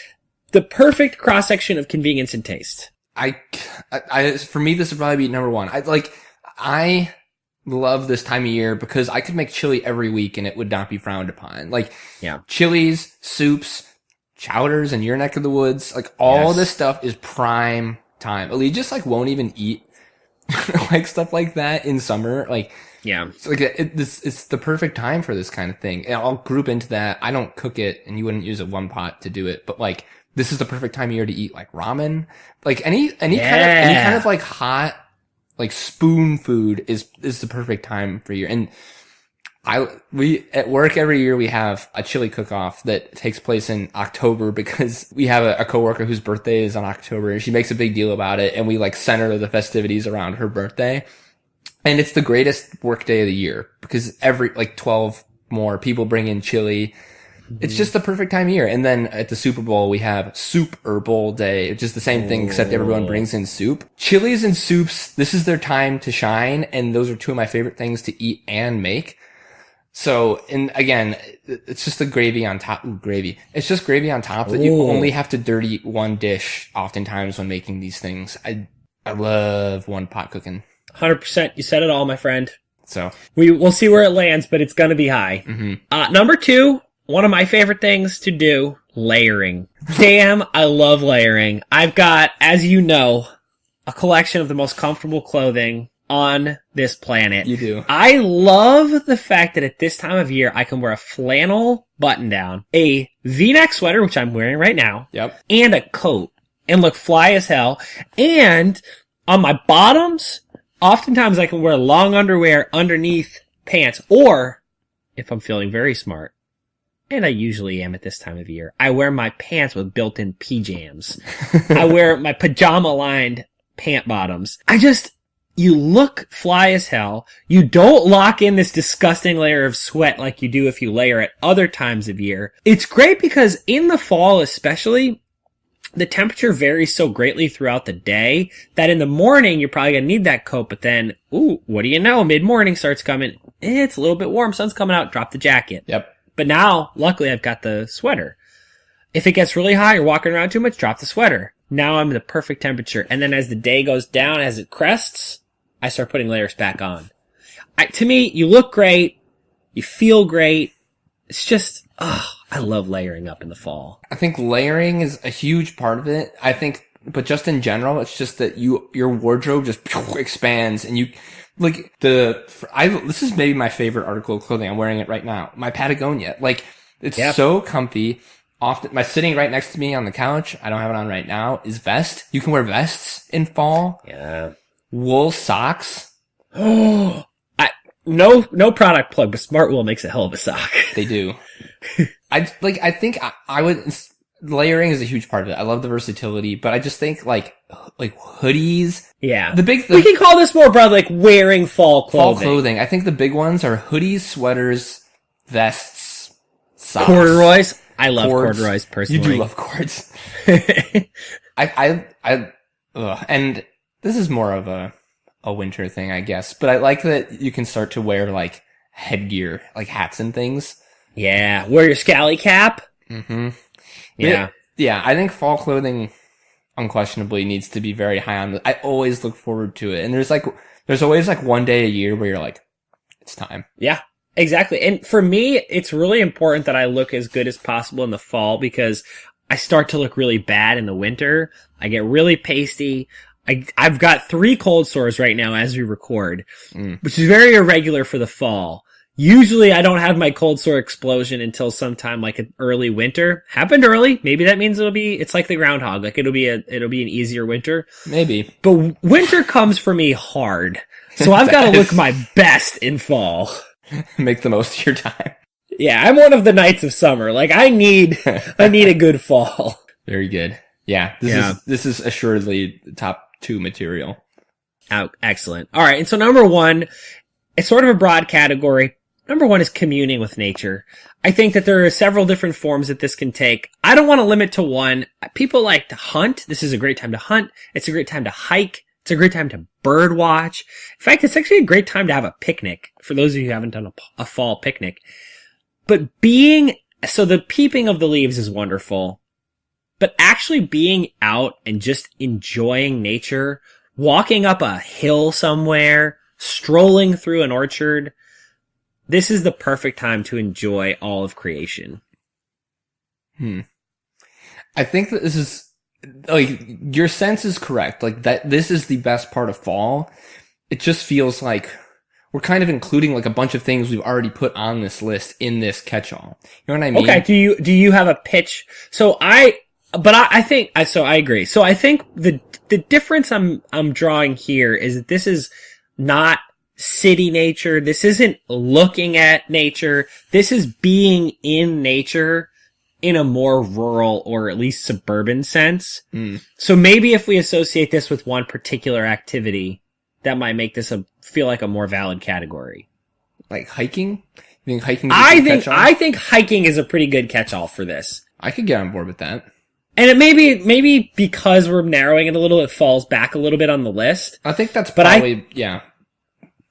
the perfect cross-section of convenience and taste. For me, this would probably be number 1. I love this time of year because I could make chili every week and it would not be frowned upon. Chilies, soups, chowders in your neck of the woods, all this stuff is prime time. You just won't even eat like stuff like that in summer. Like, Yeah. it's like it's the perfect time for this kind of thing. And I'll group into that. I don't cook it, and you wouldn't use a one pot to do it, but like this is the perfect time of year to eat like ramen, like any kind of like hot like spoon food is the perfect time for you. And we at work every year we have a chili cook-off that takes place in October because we have a coworker whose birthday is on October, and she makes a big deal about it, and we like center the festivities around her birthday. And it's the greatest work day of the year because every like 12 more people bring in chili. It's just the perfect time of year. And then at the Super Bowl, we have Super Bowl Day, which is the same thing, except everyone brings in soup. Chilies and soups, this is their time to shine. And those are two of my favorite things to eat and make. So, and again, it's just the gravy on top. Ooh, gravy. It's just gravy on top that you only have to dirty one dish oftentimes when making these things. I love one pot cooking. 100%. You said it all, my friend. So we'll see where it lands, but it's going to be high. Mm-hmm. Number 2, one of my favorite things to do, layering. Damn, I love layering. I've got, as you know, a collection of the most comfortable clothing on this planet. You do. I love the fact that at this time of year, I can wear a flannel button down, a V-neck sweater, which I'm wearing right now, Yep. and a coat, and look fly as hell. And on my bottoms, oftentimes I can wear long underwear underneath pants, or if I'm feeling very smart, and I usually am at this time of year, I wear my pants with built-in PJams. I wear my pajama-lined pant bottoms. You look fly as hell. You don't lock in this disgusting layer of sweat like you do if you layer at other times of year. It's great because in the fall especially, the temperature varies so greatly throughout the day that in the morning you're probably gonna need that coat, but then, what do you know? Mid-morning starts coming. It's a little bit warm. Sun's coming out. Drop the jacket. Yep. But now, luckily, I've got the sweater. If it gets really hot, you're walking around too much, drop the sweater. Now I'm the perfect temperature. And then as the day goes down, as it crests, I start putting layers back on. To me, you look great. You feel great. It's just, I love layering up in the fall. I think layering is a huge part of it. I think, but just in general, it's just that your wardrobe just expands and you, like this is maybe my favorite article of clothing. I'm wearing it right now. My Patagonia. Like, it's so comfy. Often, my sitting right next to me on the couch, I don't have it on right now, is vest. You can wear vests in fall. Yeah. Wool socks. No product plug, but Smartwool makes a hell of a sock. They do. I think I would, layering is a huge part of it. I love the versatility, but I just think like hoodies. Yeah. We can call this more broadly like wearing fall clothing. Fall clothing. I think the big ones are hoodies, sweaters, vests, socks. Corduroys. I love corduroys personally. You do love cords. And this is more of a winter thing, I guess, but I like that you can start to wear like headgear, like hats and things. Yeah. Wear your scally cap. Mm-hmm. Yeah. Yeah. I think fall clothing unquestionably needs to be very high on I always look forward to it. And there's always like one day a year where you're like, it's time. Yeah. Exactly. And for me, it's really important that I look as good as possible in the fall because I start to look really bad in the winter. I get really pasty. I've got 3 cold sores right now as we record, which is very irregular for the fall. Usually I don't have my cold sore explosion until sometime like an early winter. Happened early. Maybe that means it's like the groundhog. Like it'll be an easier winter. Maybe. But winter comes for me hard. So I've got to look my best in fall. Make the most of your time. Yeah, I'm one of the knights of summer. Like I need a good fall. Very good. Yeah. This is assuredly top 2 material. Oh, excellent. All right. And so number 1, it's sort of a broad category. Number 1 is communing with nature. I think that there are several different forms that this can take. I don't want to limit to one. People like to hunt. This is a great time to hunt. It's a great time to hike. It's a great time to bird watch. In fact, it's actually a great time to have a picnic for those of you who haven't done a fall picnic. But the peeping of the leaves is wonderful, but actually being out and just enjoying nature, walking up a hill somewhere, strolling through an orchard, this is the perfect time to enjoy all of creation. I think that like, your sense is correct. Like, that this is the best part of fall. It just feels like we're kind of including like a bunch of things we've already put on this list in this catch-all. You know what I mean? Okay. Do you have a pitch? So I think I agree. So I think the difference I'm drawing here is that this is not city nature. This isn't looking at nature. This is being in nature in a more rural or at least suburban sense. So maybe if we associate this with one particular activity, that might make this feel like a more valid category. Like hiking? You think hiking? I think hiking is a pretty good catch-all for this. I could get on board with that. And it maybe because we're narrowing it a little, it falls back a little bit on the list. I think that's probably, yeah.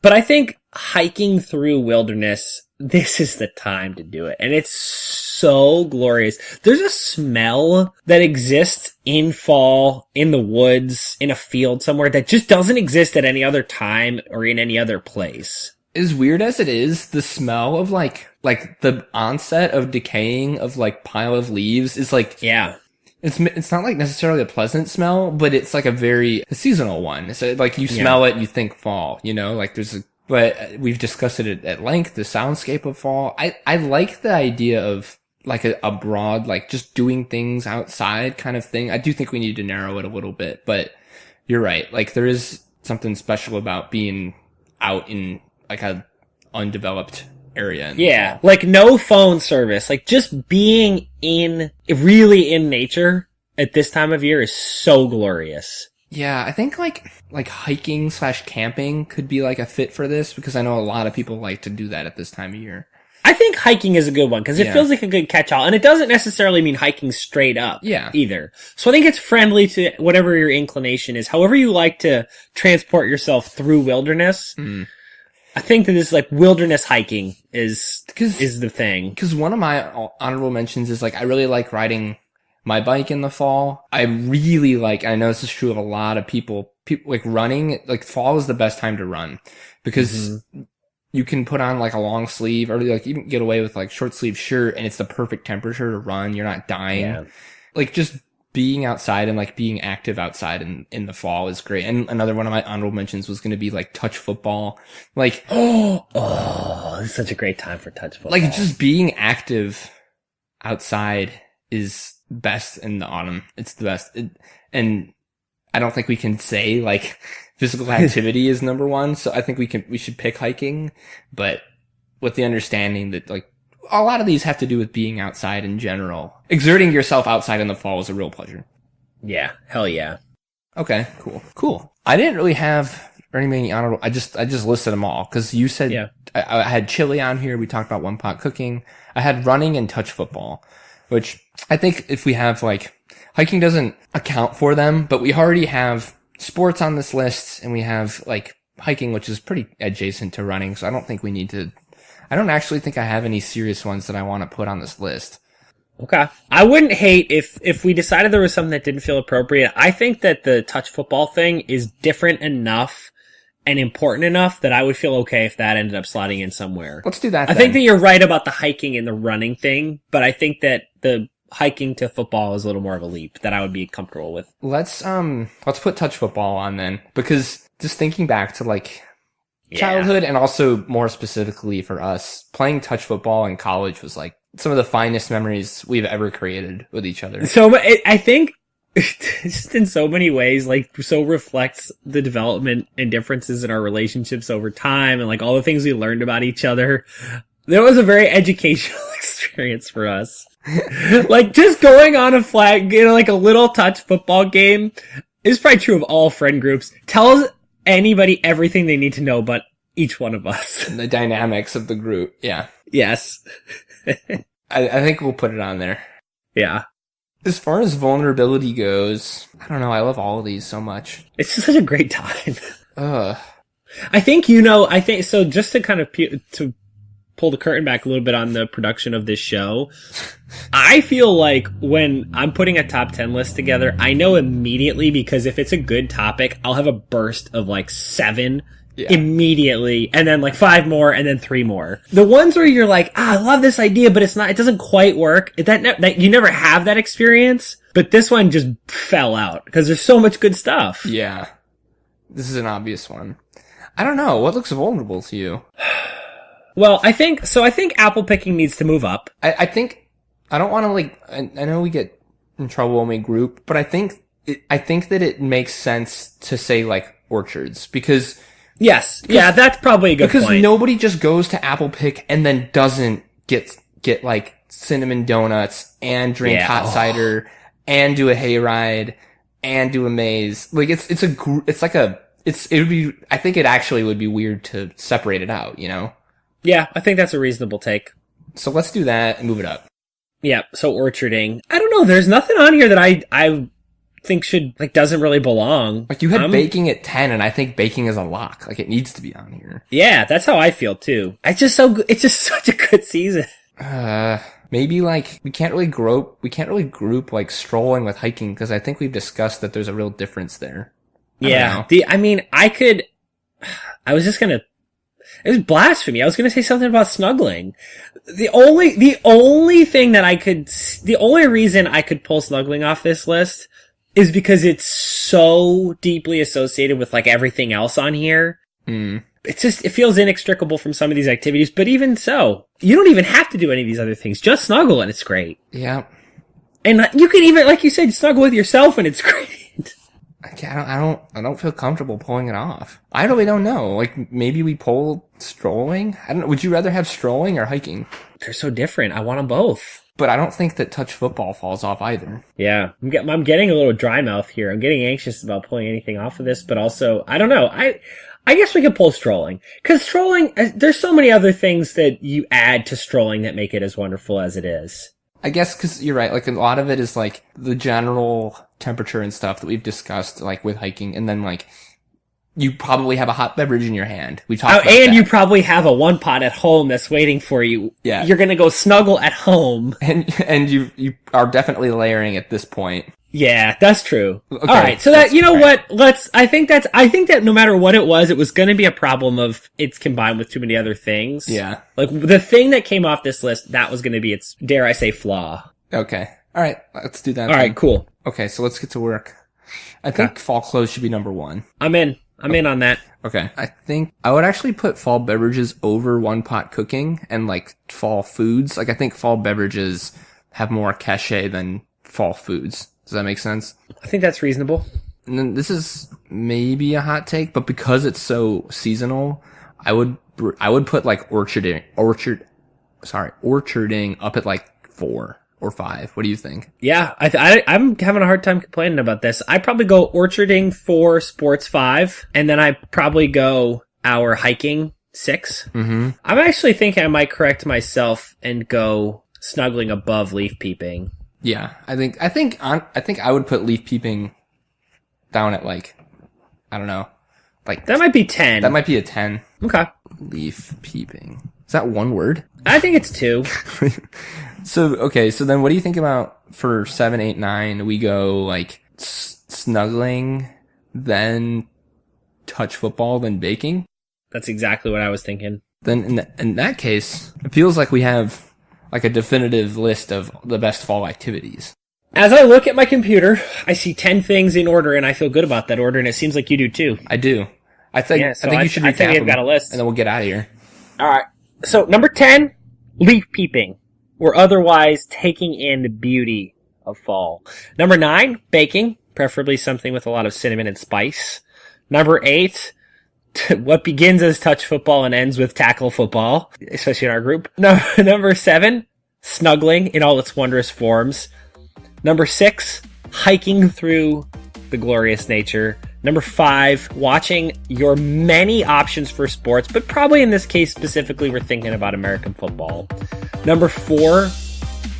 But I think hiking through wilderness, this is the time to do it. And it's so glorious. There's a smell that exists in fall, in the woods, in a field somewhere that just doesn't exist at any other time or in any other place. As weird as it is, the smell of like the onset of decaying of like pile of leaves is like, yeah. It's not like necessarily a pleasant smell, but it's like a seasonal one. So like you smell it and you think fall, you know, like but we've discussed it at length, the soundscape of fall. I like the idea of like a broad, like just doing things outside kind of thing. I do think we need to narrow it a little bit, but you're right. Like there is something special about being out in like a undeveloped area. Yeah, like no phone service, like just being really in nature at this time of year is so glorious. Yeah, I think like hiking / camping could be like a fit for this because I know a lot of people like to do that at this time of year. I think hiking is a good one because it feels like a good catch-all, and it doesn't necessarily mean hiking straight up either. So I think it's friendly to whatever your inclination is. However you like to transport yourself through wilderness, I think that this like wilderness hiking is the thing. Because one of my honorable mentions is like I really like riding my bike in the fall. I really like, I know this is true of a lot of people like running, like fall is the best time to run because you can put on like a long sleeve or like even get away with like short sleeve shirt and it's the perfect temperature to run. You're not dying. Yeah. Like just being outside and like being active outside in the fall is great. And another one of my honorable mentions was going to be like touch football. Like, it's such a great time for touch football. Like just being active outside is best in the autumn. It's the best. And I don't think we can say like physical activity is number one. So I think we should pick hiking, but with the understanding that like a lot of these have to do with being outside in general. Exerting yourself outside in the fall is a real pleasure. Yeah. Hell yeah. Okay. Cool. I didn't really have very many honorable. I just listed them all because you said I had chili on here. We talked about one pot cooking. I had running and touch football, which I think if we have like hiking doesn't account for them, but we already have sports on this list and we have like hiking, which is pretty adjacent to running. So I don't think we need to, I don't actually think I have any serious ones that I want to put on this list. Okay. I wouldn't hate if we decided there was something that didn't feel appropriate. I think that the touch football thing is different enough and important enough that I would feel okay if that ended up slotting in somewhere. Let's do that. I think that you're right about the hiking and the running thing, but I think that the hiking to football is a little more of a leap that I would be comfortable with. Let's put touch football on then, because just thinking back to like childhood and also more specifically for us, playing touch football in college was like some of the finest memories we've ever created with each other. So I think just in so many ways, like so reflects the development and differences in our relationships over time and like all the things we learned about each other. That was a very educational experience for us. Like just going on a flag, like a little touch football game is probably true of all friend groups. Tells anybody everything they need to know about each one of us. The dynamics of the group. Yeah. Yes. I think we'll put it on there. Yeah. As far as vulnerability goes, I don't know. I love all of these so much. It's just such a great time. I think so. Just to kind of to pull the curtain back a little bit on the production of this show, I feel like when I'm putting a top 10 list together, I know immediately because if it's a good topic, I'll have a burst of like 7 immediately, and then like 5 more, and then 3 more. The ones where you're like, I love this idea, but it doesn't quite work. That you never have that experience. But this one just fell out because there's so much good stuff. Yeah. This is an obvious one. I don't know. What looks vulnerable to you? Well, I think apple picking needs to move up. I think, I don't want to I know we get in trouble when we group, but I think that it makes sense to say orchards because yes. Yeah, that's probably a good point. Because nobody just goes to apple pick and then doesn't get cinnamon donuts and drink hot cider and do a hayride and do a maze. I think it actually would be weird to separate it out, you know? Yeah, I think that's a reasonable take. So let's do that and move it up. Yeah, so orcharding. I don't know, there's nothing on here that I think doesn't really belong. You had baking at 10 and I think baking is a lock. It needs to be on here. Yeah, that's how I feel too. It's just such a good season. Maybe we can't really group strolling with hiking because I think we've discussed that there's a real difference there. It was blasphemy. I was gonna say something about snuggling. The only reason I could pull snuggling off this list is because it's so deeply associated with everything else on here. It feels inextricable from some of these activities, but even so, you don't even have to do any of these other things. Just snuggle and it's great. Yeah. And you can even, like you said, snuggle with yourself and it's great. I don't feel comfortable pulling it off. I really don't know. Maybe we pull strolling? I don't know. Would you rather have strolling or hiking? They're so different. I want them both. But I don't think that touch football falls off either. Yeah. I'm getting a little dry mouth here. I'm getting anxious about pulling anything off of this, but also, I don't know. I guess we could pull strolling. Cause strolling, there's so many other things that you add to strolling that make it as wonderful as it is. I guess cause you're right, a lot of it is the general temperature and stuff that we've discussed, with hiking, and then you probably have a hot beverage in your hand. We talked about that. You probably have a one pot at home that's waiting for you. Yeah. You're gonna go snuggle at home. And you are definitely layering at this point. Yeah, that's true. Okay, all right, so that what? I think that no matter what it was going to be a problem of it's combined with too many other things. Yeah, the thing that came off this list, that was going to be its, dare I say, flaw. Okay, all right, let's do that. All right, cool. Okay, so let's get to work. I think fall clothes should be number 1. I'm in on that. Okay, I think I would actually put fall beverages over one pot cooking and fall foods. I think fall beverages have more cachet than fall foods. Does that make sense? I think that's reasonable. And then this is maybe a hot take, but because it's so seasonal, I would put orcharding up at 4 or 5. What do you think? Yeah, I'm having a hard time complaining about this. I probably go orcharding 4, sports 5, and then I probably go our hiking 6. Mm-hmm. I'm actually thinking I might correct myself and go snuggling above leaf peeping. Yeah, I think I would put leaf peeping down at I don't know, that might be 10. That might be a 10. Okay. Leaf peeping. Is that one word? I think it's 2. So then what do you think about for 7, 8, 9? We go snuggling, then touch football, then baking. That's exactly what I was thinking. Then in that case, it feels like we have a definitive list of the best fall activities. As I look at my computer, I see 10 things in order, and I feel good about that order, and it seems like you do too. I do. I think you should recap them. I've got a list. And then we'll get out of here. Alright. So, number 10, leaf peeping, or otherwise taking in the beauty of fall. Number 9, baking, preferably something with a lot of cinnamon and spice. Number 8, what begins as touch football and ends with tackle football, especially in our group. Number 7, snuggling in all its wondrous forms. Number 6, hiking through the glorious nature. Number 5, watching your many options for sports, but probably in this case specifically we're thinking about American football. Number 4,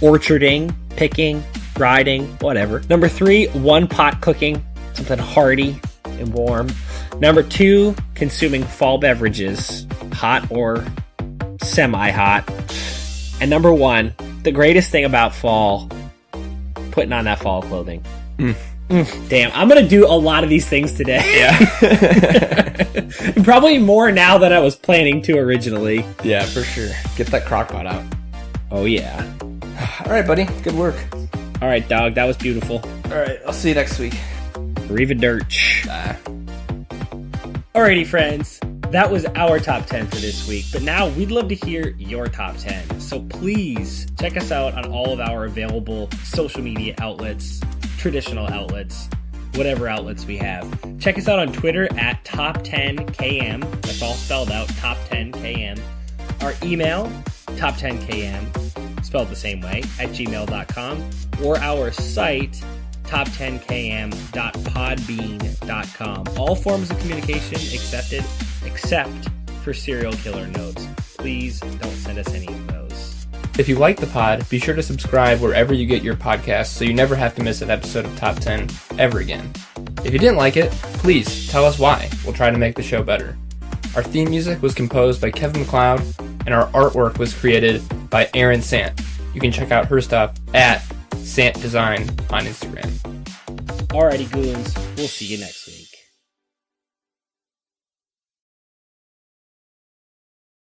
orcharding, picking, riding, whatever. Number 3, one pot cooking, something hearty and warm. Number 2, consuming fall beverages, hot or semi-hot. And number 1, the greatest thing about fall, putting on that fall clothing. Damn, I'm going to do a lot of these things today. Yeah. Probably more now than I was planning to originally. Yeah, for sure. Get that crock pot out. Oh, yeah. All right, buddy. Good work. All right, dog. That was beautiful. All right, I'll see you next week. Arrivederci. Bye. Alrighty, friends. That was our top 10 for this week, but now we'd love to hear your top 10. So please check us out on all of our available social media outlets, traditional outlets, whatever outlets we have. Check us out on Twitter at top10km. That's all spelled out, top10km. Our email, top10km, spelled the same way, at gmail.com, or our site, top10km.podbean.com. All forms of communication accepted, except for serial killer notes. Please don't send us any of those. If you like the pod, be sure to subscribe wherever you get your podcasts so you never have to miss an episode of Top 10 ever again. If you didn't like it, please tell us why. We'll try to make the show better. Our theme music was composed by Kevin MacLeod, and our artwork was created by Erin Sant. You can check out her stuff at Sant Design on Instagram. Alrighty, goons. We'll see you next week.